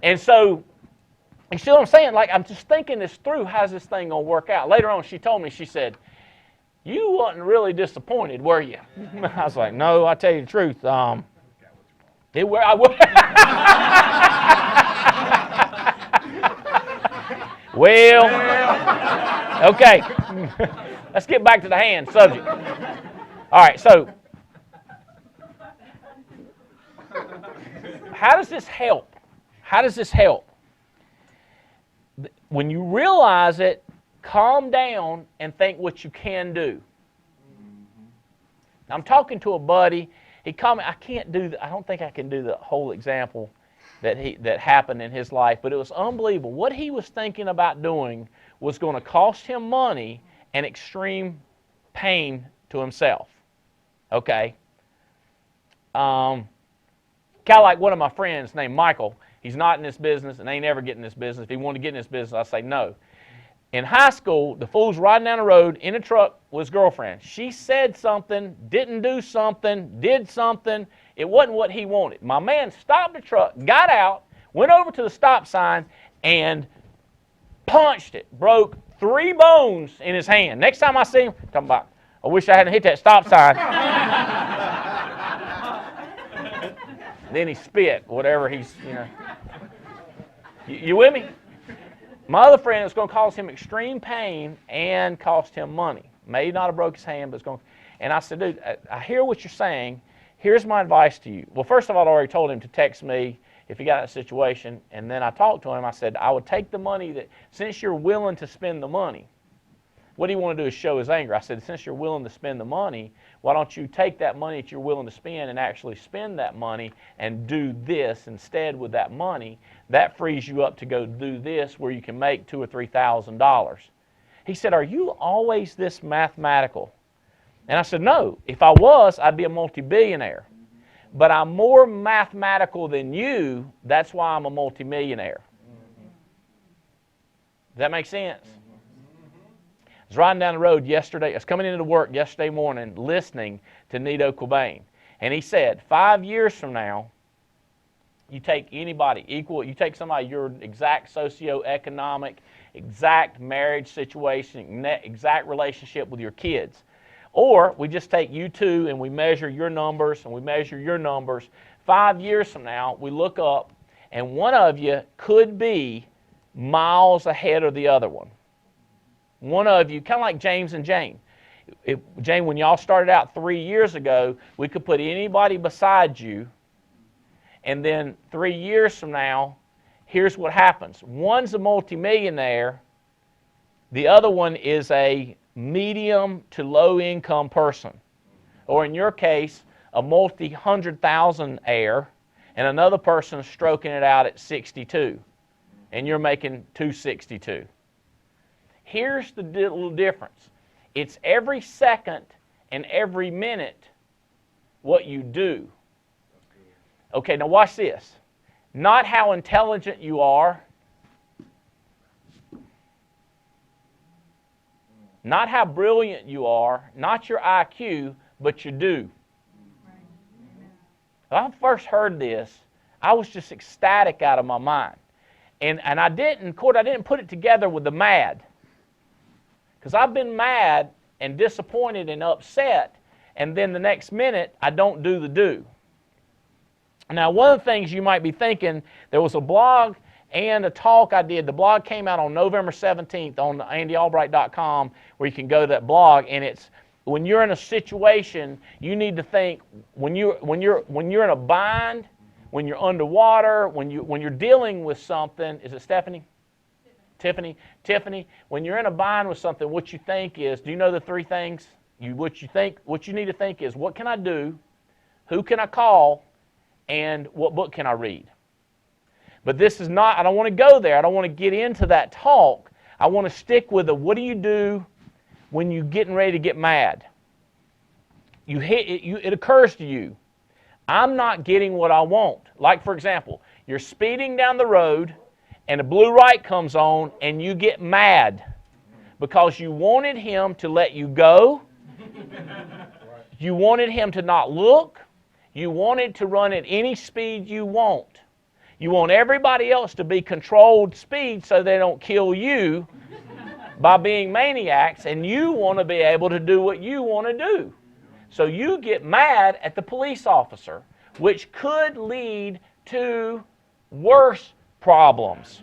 And so, you see what I'm saying? Like, I'm just thinking this through. How's this thing going to work out? Later on, she told me, she said, you wasn't really disappointed, were you? I was like, no, I tell you the truth. I was. Well, okay. Let's get back to the hand subject. All right, so how does this help? How does this help? When you realize it, calm down and think what you can do. I'm talking to a buddy. He called me. I don't think I can do the whole example that happened in his life, but it was unbelievable. What he was thinking about doing was going to cost him money and extreme pain to himself. Okay. Kind of like one of my friends named Michael. He's not in this business and ain't ever getting in this business. If he wanted to get in this business, I say no. In high school, the fool's riding down the road in a truck with his girlfriend. She said something, didn't do something, did something. It wasn't what he wanted. My man stopped the truck, got out, went over to the stop sign, and punched it. Broke 3 bones in his hand. Next time I see him, talking about, I wish I hadn't hit that stop sign. Then he spit, whatever he's, You with me? My other friend, it's going to cause him extreme pain and cost him money. May not have broke his hand, but it's going to. And I said, dude, I hear what you're saying. Here's my advice to you. Well, first of all, I already told him to text me if he got in a situation. And then I talked to him. I said, I would take the money that, since you're willing to spend the money, what do you want to do is show his anger. I said, since you're willing to spend the money, why don't you take that money that you're willing to spend and actually spend that money and do this instead with that money? That frees you up to go do this where you can make $2,000 or $3,000. He said, are you always this mathematical? And I said, no. If I was, I'd be a multi-billionaire. But I'm more mathematical than you. That's why I'm a multi-millionaire. Does that make sense? I was riding down the road yesterday. I was coming into work yesterday morning listening to Nito Cobain. And he said, 5 years from now, you take anybody equal, you take somebody your exact socioeconomic, exact marriage situation, exact relationship with your kids. Or we just take you two and we measure your numbers and we measure your numbers. 5 years from now, we look up and one of you could be miles ahead of the other one. One of you, kind of like James and Jane. Jane, when y'all started out 3 years ago, we could put anybody beside you, and then 3 years from now, here's what happens. One's a multimillionaire, the other one is a medium to low income person. Or in your case, a multi-100,000-aire, and another person is stroking it out at 62, and you're making 262. Here's the little difference. It's every second and every minute what you do. Okay, now watch this. Not how intelligent you are, not how brilliant you are, not your IQ, but your do. When I first heard this, I was just ecstatic out of my mind. And I didn't put it together with the mad. Because I've been mad and disappointed and upset, and then the next minute, I don't do the do. Now, one of the things you might be thinking, there was a blog and a talk I did. The blog came out on November 17th on andyalbright.com, where you can go to that blog, and it's when you're in a situation, you need to think when you're in a bind, when you're underwater, when you're dealing with something. Is it Stephanie? Tiffany, when you're in a bind with something, what you think is, do you know the three things? What you need to think is, what can I do? Who can I call? And what book can I read? But this is not, I don't want to go there. I don't want to get into that talk. I want to stick with the, what do you do when you're getting ready to get mad? It occurs to you, I'm not getting what I want. Like, for example, you're speeding down the road, and a blue light comes on, and you get mad because you wanted him to let you go. You wanted him to not look. You wanted to run at any speed you want. You want everybody else to be controlled speed so they don't kill you by being maniacs, and you want to be able to do what you want to do. So you get mad at the police officer, which could lead to worse problems.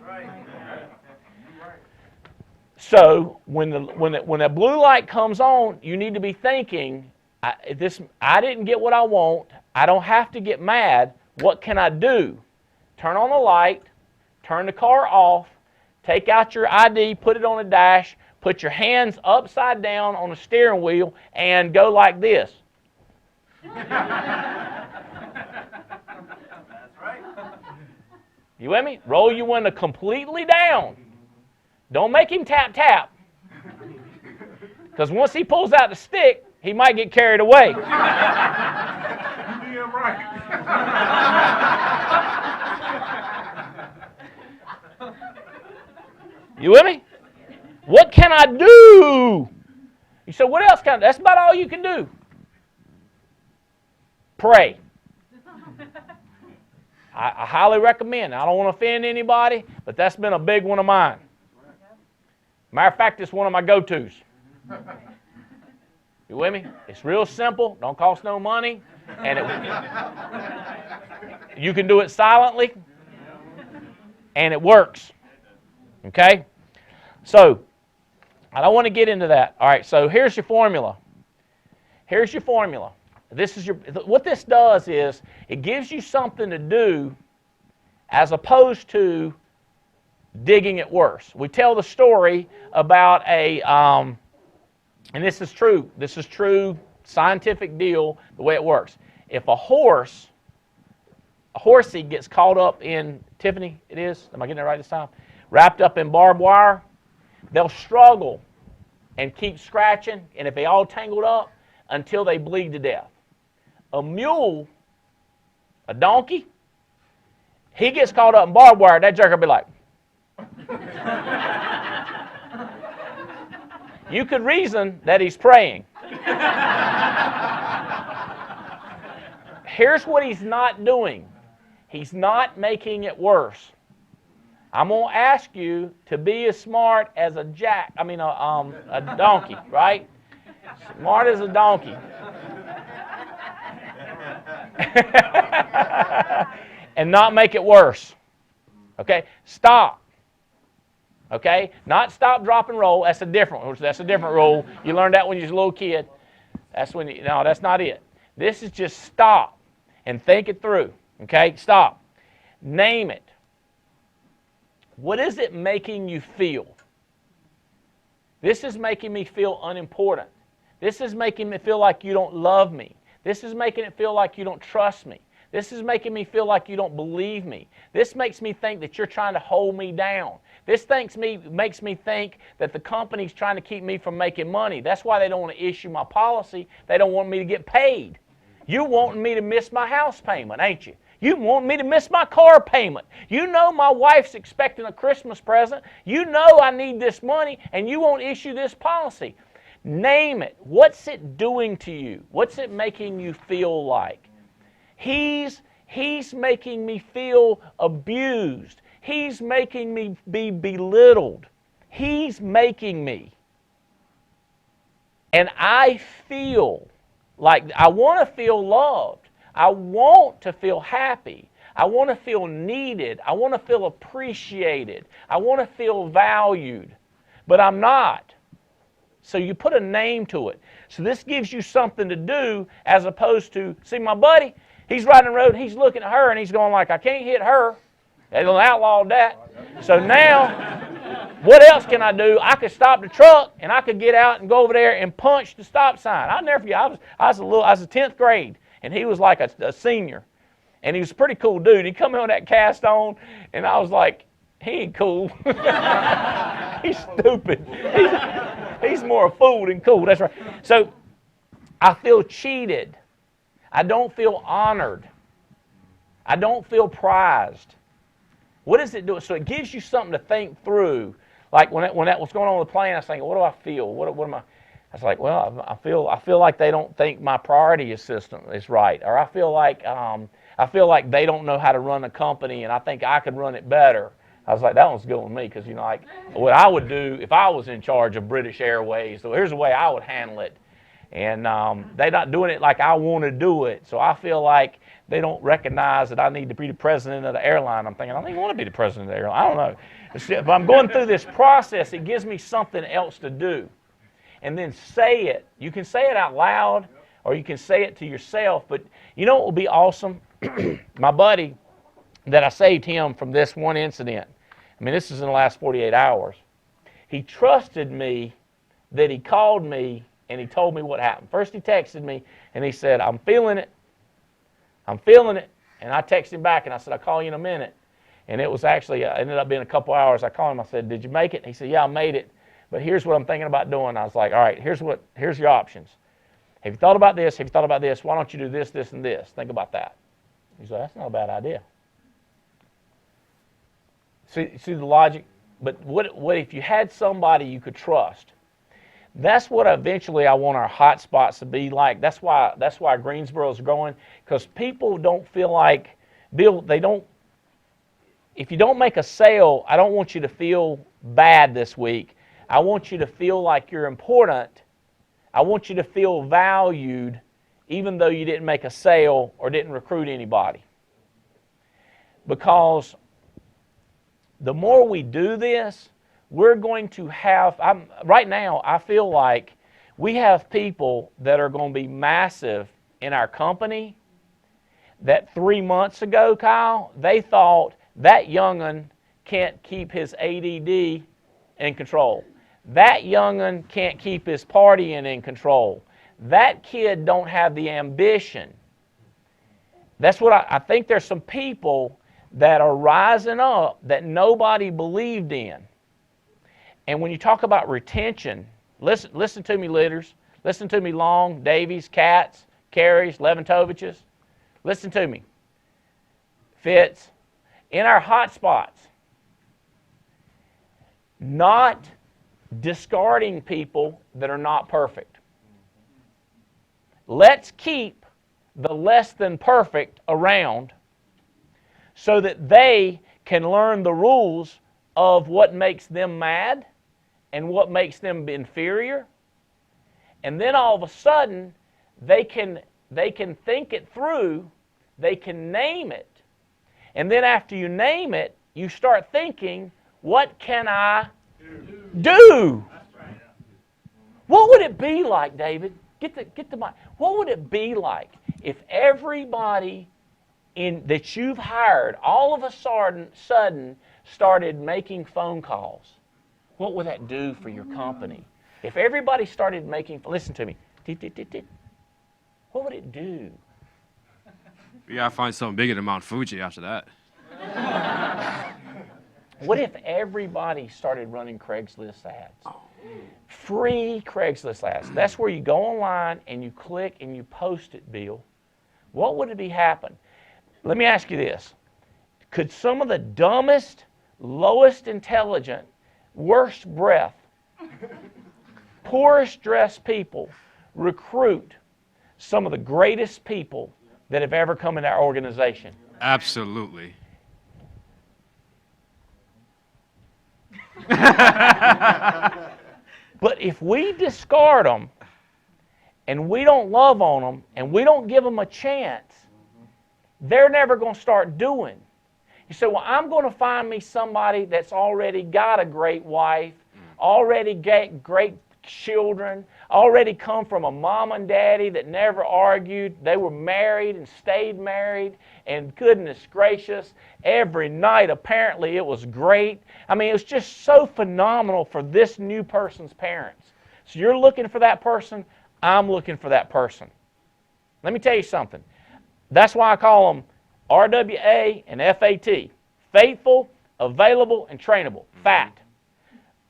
So when that blue light comes on, you need to be thinking, I didn't get what I want. I don't have to get mad. What can I do? Turn on the light, turn the car off, take out your ID, put it on the dash, put your hands upside down on the steering wheel, and go like this. You with me? Roll your window completely down. Don't make him tap, tap. Because once he pulls out the stick, he might get carried away. Yeah, right. You with me? What can I do? You said, what else can I do? That's about all you can do. Pray. I highly recommend. I don't want to offend anybody, but that's been a big one of mine. Matter of fact, it's one of my go-tos. You with me? It's real simple. Don't cost no money. And you can do it silently. And it works. Okay? So, I don't want to get into that. All right, so here's your formula. Here's your formula. What this does is it gives you something to do as opposed to digging it worse. We tell the story about and this is true scientific deal, the way it works. If a horsey gets caught up in, Tiffany, it is, am I getting it right this time? Wrapped up in barbed wire, they'll struggle and keep scratching, and if they all tangled up, until they bleed to death. A mule, a donkey, he gets caught up in barbed wire, that jerk will be like, you could reason that he's praying. Here's what he's not doing. He's not making it worse. I'm going to ask you to be as smart as a donkey, right? Smart as a donkey. And not make it worse. Okay? Stop. Okay? Not stop, drop, and roll. That's a different one. That's a different rule. You learned that when you was a little kid. That's when you, no, that's not it. This is just stop and think it through. Okay? Stop. Name it. What is it making you feel? This is making me feel unimportant. This is making me feel like you don't love me. This is making it feel like you don't trust me. This is making me feel like you don't believe me. This makes me think that you're trying to hold me down. This makes me think that the company's trying to keep me from making money. That's why they don't want to issue my policy. They don't want me to get paid. You wanting me to miss my house payment, ain't you? You want me to miss my car payment. You know my wife's expecting a Christmas present. You know I need this money, and you won't issue this policy. Name it. What's it doing to you? What's it making you feel like? He's making me feel abused. He's making me be belittled. He's making me. And I feel like I want to feel loved. I want to feel happy. I want to feel needed. I want to feel appreciated. I want to feel valued. But I'm not. So you put a name to it. So this gives you something to do as opposed to, see my buddy, he's riding the road, he's looking at her and he's going like, I can't hit her. They don't outlaw that. So now, what else can I do? I could stop the truck and I could get out and go over there and punch the stop sign. I'll never forget, I was a 10th grade and he was like a senior. And he was a pretty cool dude. He come in on that cast on and I was like, he ain't cool. He's stupid. He's more a fool than cool. That's right. So I feel cheated. I don't feel honored. I don't feel prized. What does it do? So it gives you something to think through. Like when that was going on with the plane, I was thinking, what do I feel? What am I? I was like, well, I feel like they don't think my priority system is right, or I feel like they don't know how to run a company, and I think I could run it better. I was like, that one's good with me, because like what I would do if I was in charge of British Airways. So here's the way I would handle it, and they're not doing it like I want to do it. So I feel like they don't recognize that I need to be the president of the airline. I'm thinking, I don't even want to be the president of the airline. I don't know. If I'm going through this process, it gives me something else to do. And then say it. You can say it out loud, or you can say it to yourself. But you know what will be awesome? My buddy, that I saved him from this one incident. I mean, this is in the last 48 hours. He trusted me that he called me and he told me what happened. First he texted me and he said, I'm feeling it. I'm feeling it. And I texted him back and I said, I'll call you in a minute. And it was actually, ended up being a couple hours. I called him, I said, did you make it? He said, yeah, I made it. But here's what I'm thinking about doing. I was like, all right, here's your options. Have you thought about this? Have you thought about this? Why don't you do this, this, and this? Think about that. He said, that's not a bad idea. See the logic? But what if you had somebody you could trust? That's what eventually I want our hot spots to be like. That's why Greensboro is growing, because people don't feel like, Bill, if you don't make a sale, I don't want you to feel bad this week. I want you to feel like you're important. I want you to feel valued, even though you didn't make a sale or didn't recruit anybody. Because the more we do this, we're going to have, right now, I feel like we have people that are going to be massive in our company that 3 months ago, Kyle, they thought that young'un can't keep his ADD in control. That young'un can't keep his partying in control. That kid don't have the ambition. That's what I think there's some people that are rising up that nobody believed in. And when you talk about retention, listen to me, leaders. Listen to me, Long, Davies, Katz, Carries, Leventoviches. Listen to me. Fitz. In our hot spots, not discarding people that are not perfect. Let's keep the less than perfect around so that they can learn the rules of what makes them mad and what makes them inferior, And then all of a sudden, they can think it through, they can name it. And then after you name it, you start thinking, what can I do? What would it be like, David? Get the mic. What would it be like if everybody that you've hired all of a sudden started making phone calls? What would that do for your company? If everybody started making, listen to me, what would it do? You gotta find something bigger than Mount Fuji after that. What if everybody started running Craigslist ads? Free Craigslist ads. That's where you go online and you click and you post it, Bill. What would it be happen? Let me ask you this. Could some of the dumbest, lowest intelligent, worst breath, poorest dressed people recruit some of the greatest people that have ever come into our organization? Absolutely. But if we discard them and we don't love on them and we don't give them a chance, they're never going to start doing. You say, well, I'm going to find me somebody that's already got a great wife, already got great children, already come from a mom and daddy that never argued. They were married and stayed married, and goodness gracious, every night apparently it was great. I mean, it was just so phenomenal for this new person's parents. So you're looking for that person, I'm looking for that person. Let me tell you something. That's why I call them RWA and FAT. Faithful, available, and trainable. FAT.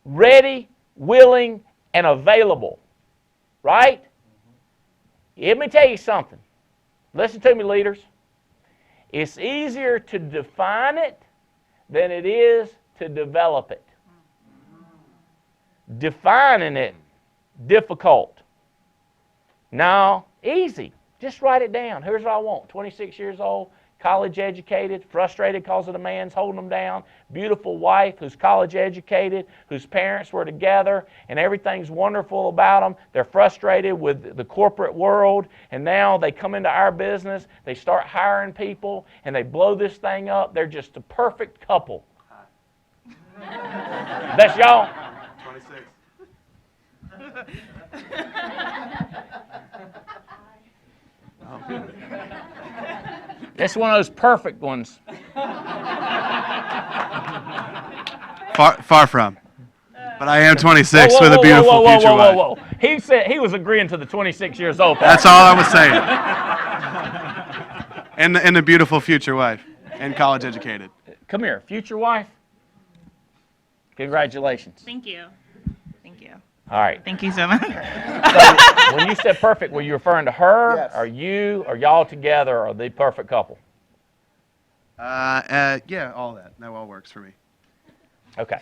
Ready, willing, and available. Right? Let me tell you something. Listen to me, leaders. It's easier to define it than it is to develop it. Defining it, difficult. Now, easy. Just write it down. Here's what I want. 26 years old, college educated, frustrated because of the man's holding them down, beautiful wife who's college educated, whose parents were together, and everything's wonderful about them. They're frustrated with the corporate world, and now they come into our business, they start hiring people, and they blow this thing up. They're just a perfect couple. That's y'all? 26. It's one of those perfect ones. Far from. But I am 26 with a beautiful future wife. He said he was agreeing to the 26 years old part. That's all I was saying. And the beautiful future wife and college educated. Come here, future wife. Congratulations. Thank you. Thank you. All right. Thank you so much. So, when you said perfect, were you referring to her, Yes. or you, or y'all together, or the perfect couple? Yeah, all that. That all works for me. Okay.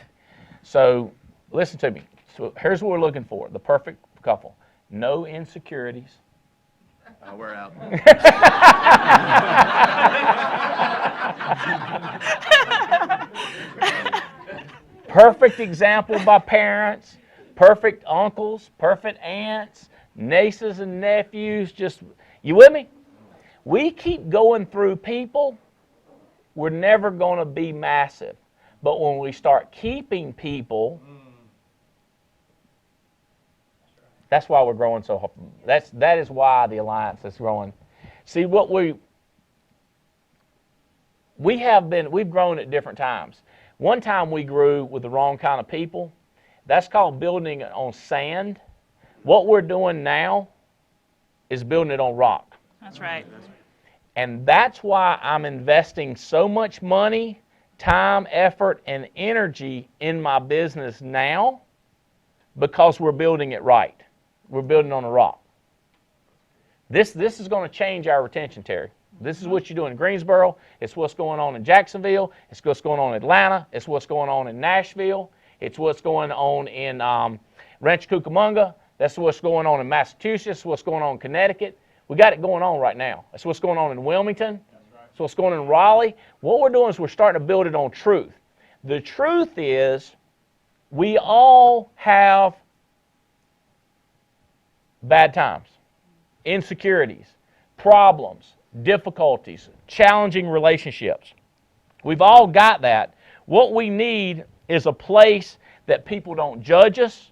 So, listen to me. So, here's what we're looking for, the perfect couple. No insecurities. Oh, we're out. Perfect example by parents, perfect uncles, perfect aunts, nieces and nephews. Just, you with me? We keep going through people, we're never going to be massive. But when we start keeping people, that's why we're growing so hard. That is why the Alliance is growing. See, what we've grown at different times. One time we grew with the wrong kind of people. That's called building it on sand. What we're doing now is building it on rock. That's right. And that's why I'm investing so much money, time, effort, and energy in my business now, because we're building it right. We're building on a rock. This is going to change our retention, Terry. This is what you're doing in Greensboro. It's what's going on in Jacksonville. It's what's going on in Atlanta. It's what's going on in Nashville. It's what's going on in Rancho Cucamonga. That's what's going on in Massachusetts. What's going on in Connecticut. We got it going on right now. That's what's going on in Wilmington. That's what's going on in Raleigh. What we're doing is we're starting to build it on truth. The truth is we all have bad times, insecurities, problems, difficulties, challenging relationships. We've all got that. What we need is a place that people don't judge us,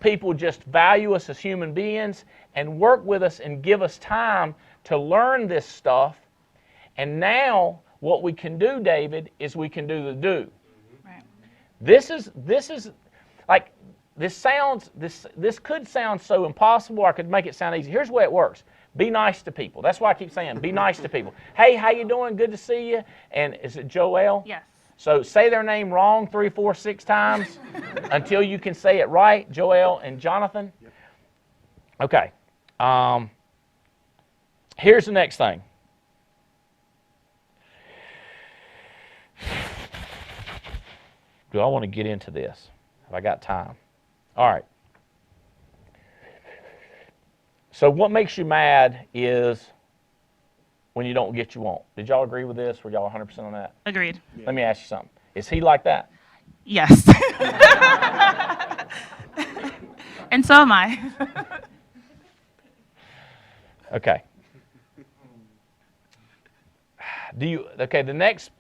people just value us as human beings and work with us and give us time to learn this stuff. And now what we can do, David, is we can do the do. Right. This is like, this could sound so impossible, or I could make it sound easy. Here's the way it works. Be nice to people. That's why I keep saying, be nice to people. Hey, how you doing? Good to see you. And is it Joelle? Yes. So say their name wrong 3, 4, 6 times until you can say it right, Joelle and Jonathan. Okay. Here's the next thing. Do I want to get into this? Have I got time? All right. So what makes you mad is when you don't get what you want. Did y'all agree with this? Were y'all 100% on that? Agreed. Let me ask you something. Is he like that? Yes. And so am I. Okay. Okay, the next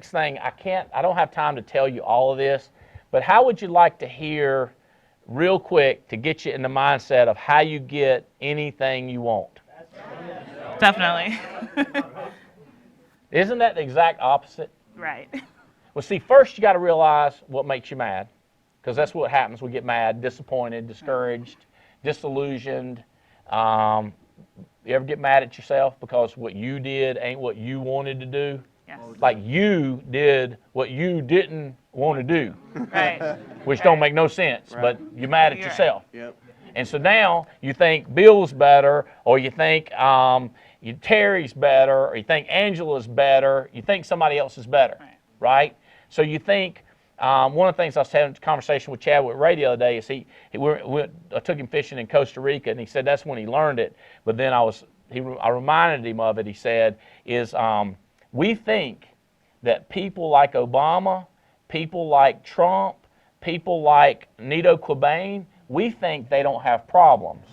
thing, I don't have time to tell you all of this, but how would you like to hear real quick to get you in the mindset of how you get anything you want? Definitely. Isn't that the exact opposite? Right. Well, see, first you got to realize what makes you mad, because that's what happens. We get mad, disappointed, discouraged, disillusioned. You ever get mad at yourself because what you did ain't what you wanted to do? Yes. Like you did what you didn't want to do. Right. Which don't make no sense, but you're mad at You're yourself. Right. Yep. And so now you think Bill's better, or you think Terry's better, or you think Angela's better, you think somebody else is better, right? So you think, one of the things I was having a conversation with Chadwick Ray the other day is I took him fishing in Costa Rica, and he said that's when he learned it. But then I reminded him of it. He said, we think that people like Obama, people like Trump, people like Nito Quabain, we think they don't have problems.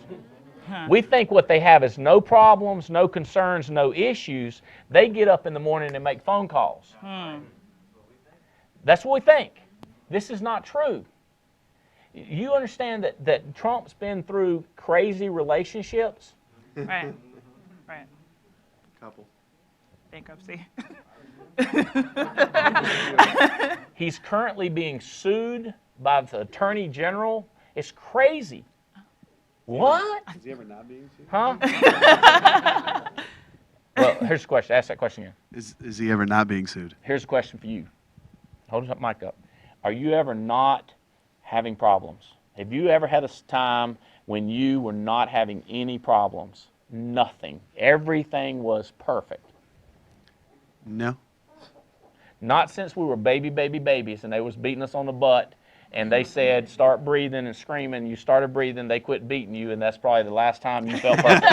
We think what they have is no problems, no concerns, no issues. They get up in the morning and make phone calls. That's what we think. This is not true. You understand that Trump's been through crazy relationships? Right. Right. Couple. Bankruptcy. He's currently being sued by the Attorney General. It's crazy. What? Is he ever not being sued? Huh? Well, here's the question. Ask that question again. Is he ever not being sued? Here's a question for you. Hold the mic up. Are you ever not having problems? Have you ever had a time when you were not having any problems? Nothing. Everything was perfect. No. Not since we were babies and they was beating us on the butt and they said start breathing and screaming. You started breathing, they quit beating you, and that's probably the last time you felt perfect.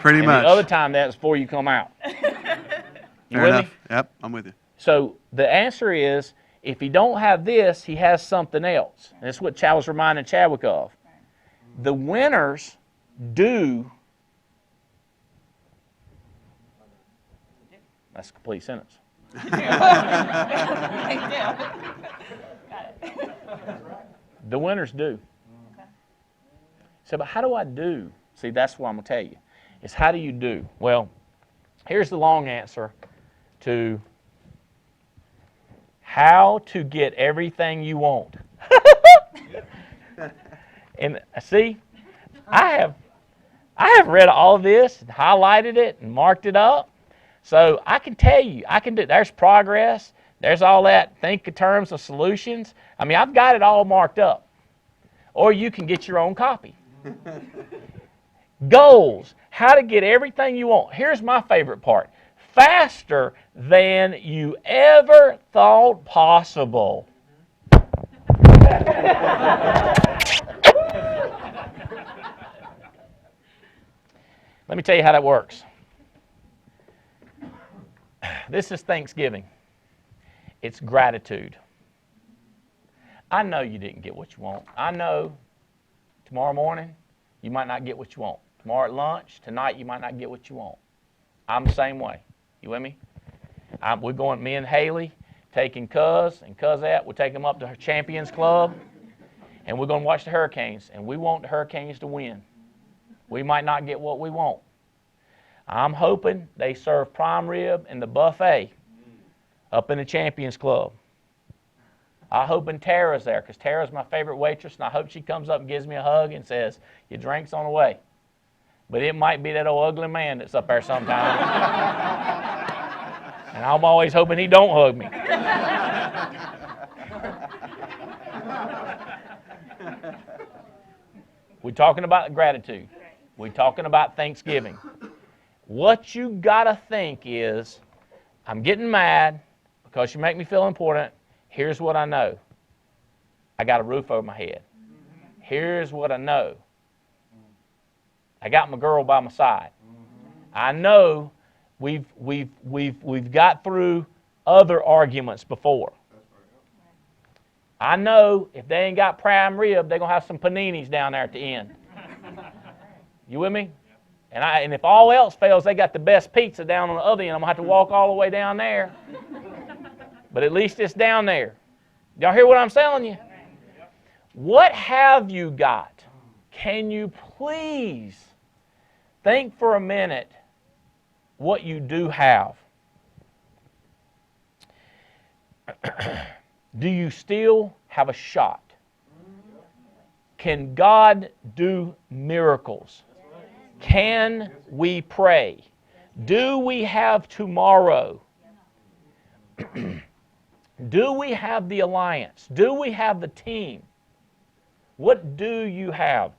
Pretty much. The other time that's before you come out. You Fair with enough. me? Yep, I'm with you. So the answer is, if he don't have this, he has something else. And that's what Chad was reminding Chadwick of. The winners do. That's a complete sentence. The winners do. So, but how do I do? See, that's what I'm going to tell you. Is how do you do? Well, here's the long answer to how to get everything you want. And see, I have read all this and highlighted it and marked it up. So I can tell you, I can do. There's progress. There's all that. Think in terms of solutions. I mean, I've got it all marked up. Or you can get your own copy. Goals. How to get everything you want. Here's my favorite part. Faster than you ever thought possible. Let me tell you how that works. This is Thanksgiving. It's gratitude. I know you didn't get what you want. I know tomorrow morning you might not get what you want. Tomorrow at lunch, tonight, you might not get what you want. I'm the same way. You with me? We're going, me and Haley, taking Cuz and Cuzette. We'll take them up to her Champions Club, and we're going to watch the Hurricanes, and we want the Hurricanes to win. We might not get what we want. I'm hoping they serve prime rib in the buffet up in the Champions Club. I'm hoping Tara's there, because Tara's my favorite waitress, and I hope she comes up and gives me a hug and says, your drink's on the way. But it might be that old ugly man that's up there sometime. And I'm always hoping he don't hug me. We're talking about gratitude. We're talking about Thanksgiving. What you got to think is, I'm getting mad because you make me feel important. Here's what I know. I got a roof over my head. Here's what I know. I got my girl by my side. I know we've got through other arguments before. I know if they ain't got prime rib, they're going to have some paninis down there at the end. You with me? And if all else fails, they got the best pizza down on the other end. I'm going to have to walk all the way down there. But at least it's down there. Y'all hear what I'm telling you? What have you got? Can you please think for a minute what you do have? Do you still have a shot? Can God do miracles? Can we pray? Do we have tomorrow? Do we have the alliance? Do we have the team? What do you have?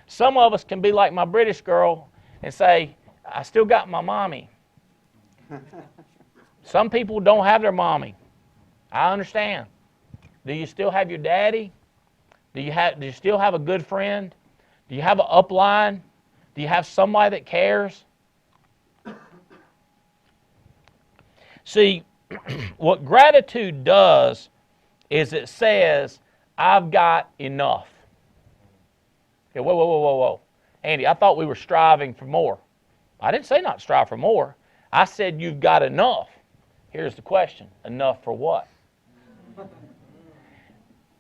Some of us can be like my British girl and say, I still got my mommy. Some people don't have their mommy. I understand. Do you still have your daddy? Do you still have a good friend? Do you have an upline? Do you have somebody that cares? See, what gratitude does is it says, I've got enough. Okay, whoa. Andy, I thought we were striving for more. I didn't say not strive for more. I said you've got enough. Here's the question. Enough for what?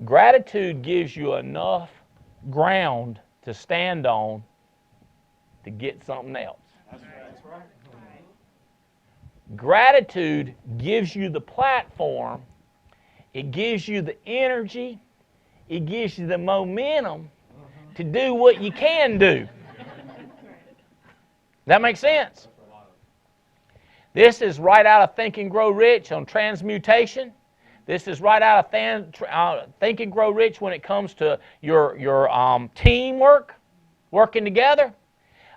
Gratitude gives you enough ground to stand on to get something else. That's right. Gratitude gives you the platform. It gives you the energy. It gives you the momentum to do what you can do. That makes sense? This is right out of Think and Grow Rich on transmutation. This is right out of Think and Grow Rich when it comes to your teamwork, working together.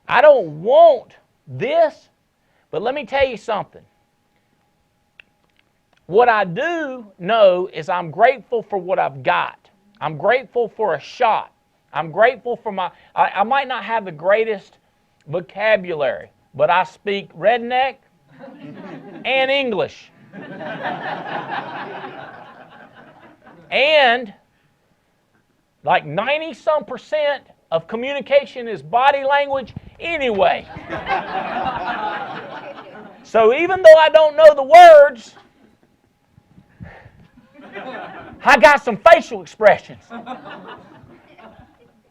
I don't want this, but let me tell you something. What I do know is I'm grateful for what I've got. I'm grateful for a shot. I'm grateful for I might not have the greatest vocabulary, but I speak redneck and English. And like 90-some% of communication is body language anyway. So even though I don't know the words, I got some facial expressions.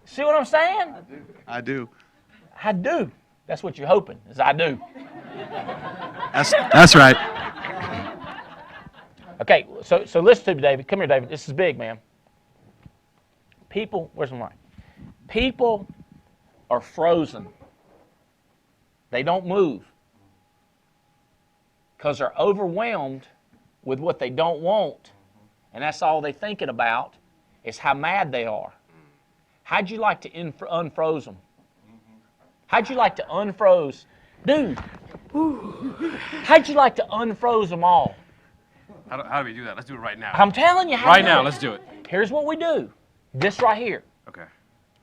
See what I'm saying? I do. I do. That's what you're hoping, is I do. That's right. Okay, so listen to me, David. Come here, David. This is big, man. People, where's my mic? People are frozen. They don't move because they're overwhelmed with what they don't want, and that's all they're thinking about is how mad they are. How'd you like to unfroze them? How'd you like to unfroze? Dude, how'd you like to unfroze them all? How do we do that? Let's do it right now. I'm telling you how right to do now, it. let's do it. Here's what we do. This right here. Okay.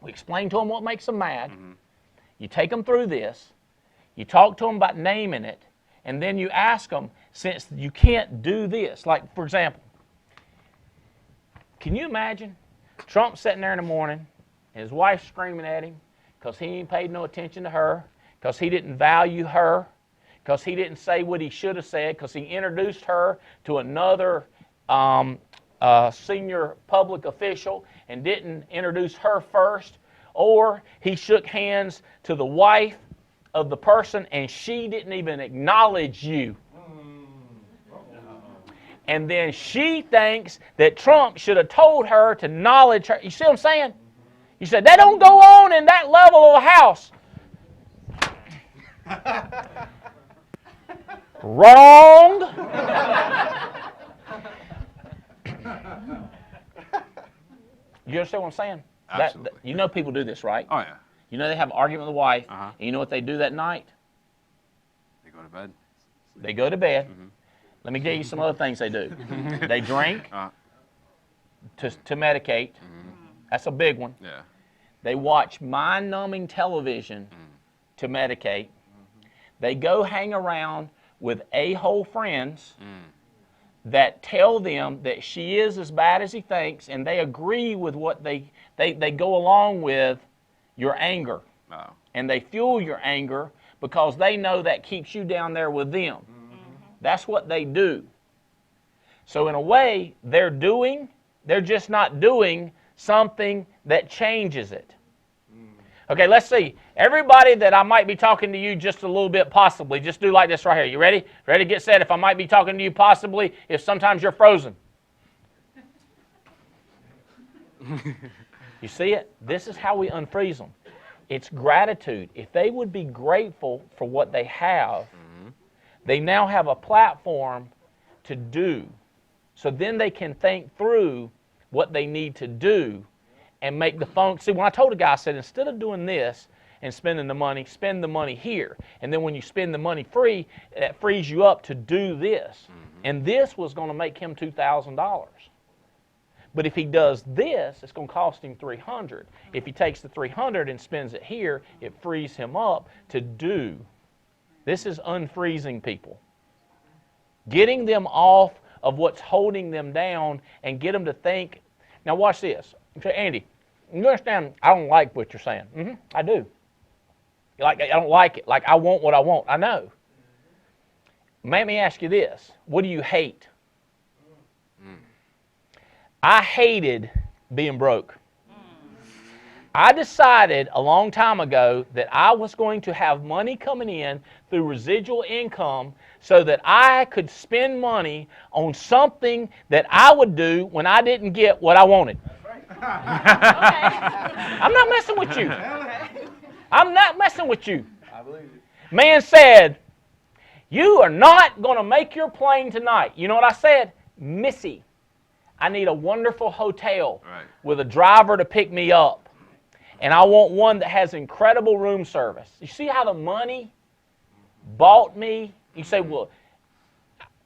We explain to them what makes them mad. Mm-hmm. You take them through this. You talk to them about naming it. And then you ask them, since you can't do this, like, for example, can you imagine Trump sitting there in the morning and his wife's screaming at him because he ain't paid no attention to her, because he didn't value her, because he didn't say what he should have said, because he introduced her to another senior public official and didn't introduce her first, or he shook hands to the wife of the person and she didn't even acknowledge you. And then she thinks that Trump should have told her to acknowledge her. You see what I'm saying? You said, that don't go on in that level of a house. Wrong. You understand what I'm saying? Absolutely. You know people do this, right? Oh, yeah. You know they have an argument with the wife, Uh-huh. and you know what they do that night? They go to bed. They go to bed. Mm-hmm. Let me tell you some other things they do. They drink to medicate. Mm-hmm. That's a big one. Yeah. They watch mind-numbing television to medicate. They go hang around with a-hole friends that tell them that she is as bad as he thinks, and they agree with what they go along with your anger. Oh. And they fuel your anger because they know that keeps you down there with them. That's what they do. So in a way, they're just not doing something that changes it. Okay, let's see. Everybody that I might be talking to you just a little bit possibly, just do like this right here. You ready? Ready, get set. If I might be talking to you possibly, if sometimes you're frozen. You see it? This is how we unfreeze them. It's gratitude. If they would be grateful for what they have, they now have a platform to do. So then they can think through what they need to do and make the phone. See, when I told a guy, I said, instead of doing this and spending the money, spend the money here. And then when you spend the money free, that frees you up to do this. And this was going to make him $2,000. But if he does this, it's going to cost him $300. If he takes the $300 and spends it here, it frees him up to do. This is unfreezing people. Getting them off of what's holding them down and get them to think. Now watch this. Okay, Andy, you understand I don't like what you're saying. I do. Like, I don't like it. Like, I want what I want. I know. Let me ask you this. What do you hate? I hated being broke. I decided a long time ago that I was going to have money coming in through residual income so that I could spend money on something that I would do when I didn't get what I wanted. I'm not messing with you. I'm not messing with you. Man said, you are not going to make your plane tonight. You know what I said? Missy, I need a wonderful hotel with a driver to pick me up. And I want one that has incredible room service. You see how the money bought me? You say, well,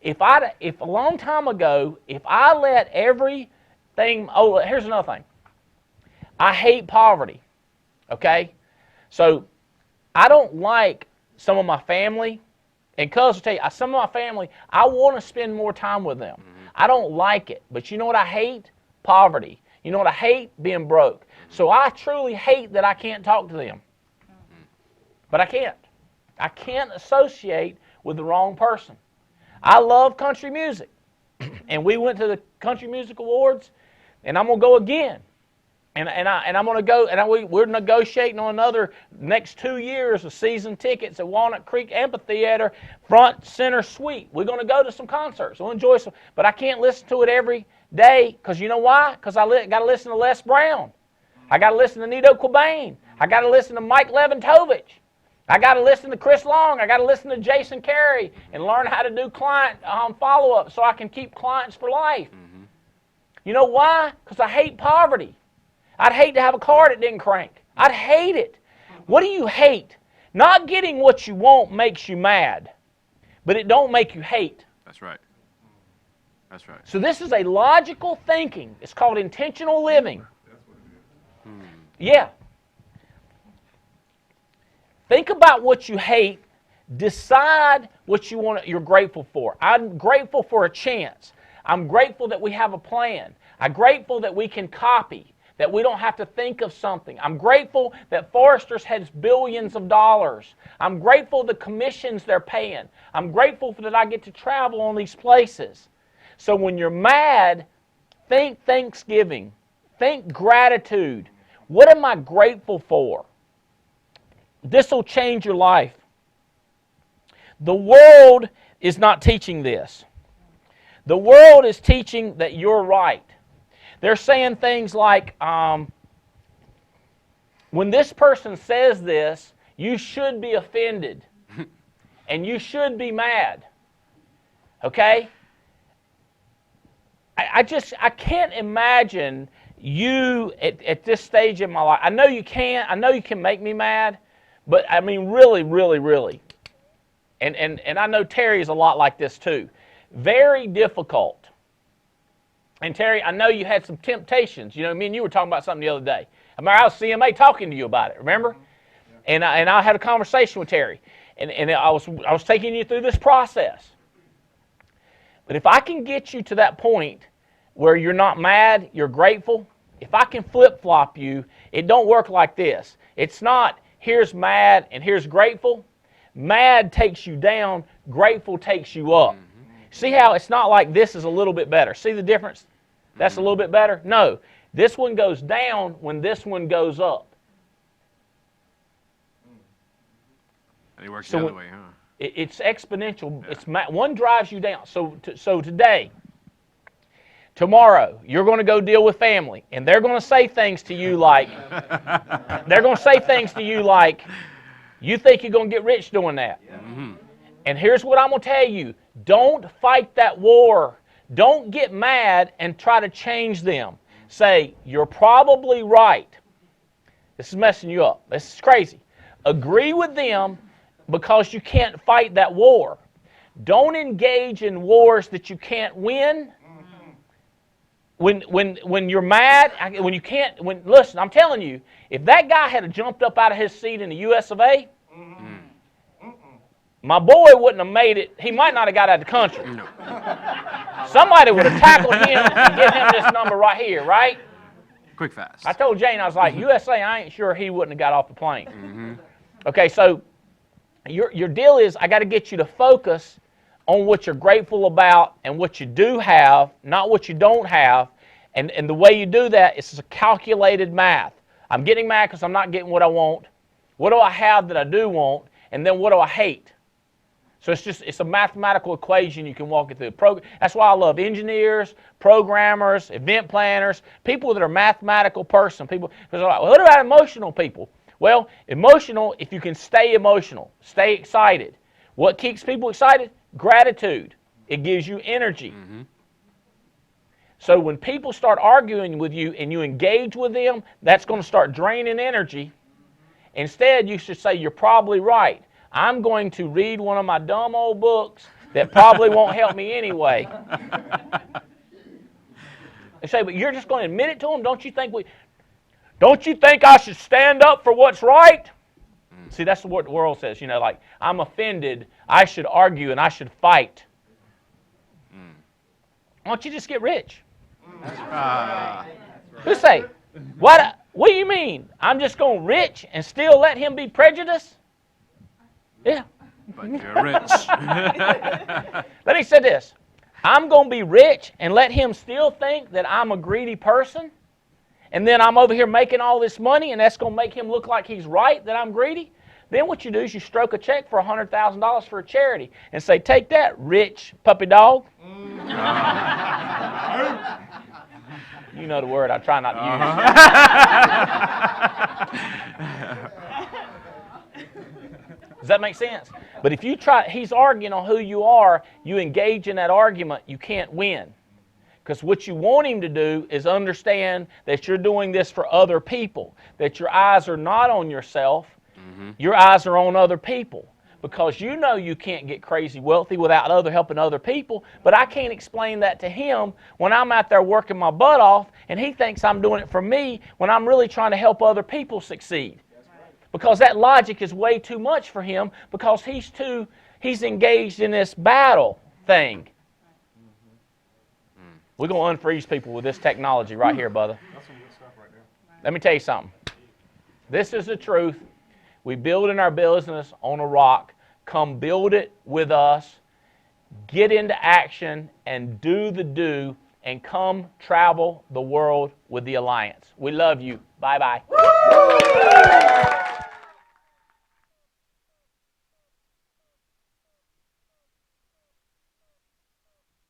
if a long time ago, if I let everything, oh, here's another thing. I hate poverty, okay? So I don't like some of my family, and cuz will tell you, some of my family, I want to spend more time with them. I don't like it, but you know what I hate? Poverty. You know what I hate? Being broke. So I truly hate that I can't talk to them. But I can't. I can't associate with the wrong person. I love country music. And we went to the Country Music Awards, and I'm going to go again. And I'm going to go, and we're negotiating on another next 2 years of season tickets at Walnut Creek Amphitheater, front center suite. We're going to go to some concerts. We'll enjoy some, but I can't listen to it every day, because you know why? Because I got to listen to Les Brown. I got to listen to Nito Cobain. I got to listen to Mike Leventovich. I got to listen to Chris Long. I got to listen to Jason Carey and learn how to do client follow-up so I can keep clients for life. You know why? Because I hate poverty. I'd hate to have a car that didn't crank. I'd hate it. What do you hate? Not getting what you want makes you mad, but it don't make you hate. That's right. That's right. So this is a logical thinking. It's called intentional living. Yeah. Think about what you hate. Decide what you're grateful for. I'm grateful for a chance. I'm grateful that we have a plan. I'm grateful that we can copy, that we don't have to think of something. I'm grateful that Foresters has billions of dollars. I'm grateful the commissions they're paying. I'm grateful that I get to travel on these places. So when you're mad, think Thanksgiving. Think gratitude. What am I grateful for? This will change your life. The world is not teaching this. The world is teaching that you're right. They're saying things like, when this person says this, you should be offended. And you should be mad. Okay? I can't imagine you at this stage in my life. I know you can't. I know you can make me mad. But I mean, really, really, really. And I know Terry's a lot like this too. Very difficult. And Terry, I know you had some temptations. You know, me and you were talking about something the other day. I remember I was CMA talking to you about it, remember? And I had a conversation with Terry. And I was taking you through this process. But if I can get you to that point where you're not mad, you're grateful, if I can flip-flop you, it don't work like this. It's not here's mad and here's grateful. Mad takes you down, grateful takes you up. See how it's not like this is a little bit better. See the difference? That's a little bit better? No. This one goes down when this one goes up. And it works the other way, huh? It's exponential. Yeah. One drives you down. So today, tomorrow, you're going to go deal with family, and they're going to say things to you like, you think you're going to get rich doing that. Yeah. Mm-hmm. And here's what I'm going to tell you. Don't fight that war. Don't get mad and try to change them. Say, you're probably right. This is messing you up. This is crazy. Agree with them because you can't fight that war. Don't engage in wars that you can't win. When you're mad, listen, I'm telling you, if that guy had jumped up out of his seat in the US of A, my boy wouldn't have made it. He might not have got out of the country. No. Somebody would have tackled him and given him this number right here, right? Quick, fast. I told Jane, I was like, USA, I ain't sure he wouldn't have got off the plane. Mm-hmm. Okay, so your deal is I got to get you to focus on what you're grateful about and what you do have, not what you don't have. And the way you do that is a calculated math. I'm getting mad because I'm not getting what I want. What do I have that I do want? And then what do I hate? So it's a mathematical equation you can walk it through. That's why I love engineers, programmers, event planners, people that are mathematical person. People, because they're like, well, what about emotional people? Well, emotional, if you can stay emotional, stay excited. What keeps people excited? Gratitude. It gives you energy. Mm-hmm. So when people start arguing with you and you engage with them, that's going to start draining energy. Instead, you should say, you're probably right. I'm going to read one of my dumb old books that probably won't help me anyway. They say, but you're just going to admit it to them? Don't you think I should stand up for what's right? See, that's what the world says. You know, like, I'm offended. I should argue and I should fight. Why don't you just get rich? Who say, what do you mean? I'm just going rich and still let him be prejudiced? Yeah. But you're rich. Let me say this. I'm going to be rich and let him still think that I'm a greedy person, and then I'm over here making all this money, and that's going to make him look like he's right that I'm greedy. Then what you do is you stroke a check for $100,000 for a charity and say, take that, rich puppy dog. You know the word I try not to use. Does that make sense? But if you try, he's arguing on who you are, you engage in that argument, you can't win. Because what you want him to do is understand that you're doing this for other people, that your eyes are not on yourself, your eyes are on other people. Because you know you can't get crazy wealthy without helping other people, but I can't explain that to him when I'm out there working my butt off and he thinks I'm doing it for me when I'm really trying to help other people succeed. Because that logic is way too much for him because he's engaged in this battle thing. We're going to unfreeze people with this technology right here, brother. That's some good stuff right there. Let me tell you something. This is the truth. We build in our business on a rock. Come build it with us. Get into action and do the do, and come travel the world with the Alliance. We love you. Bye-bye.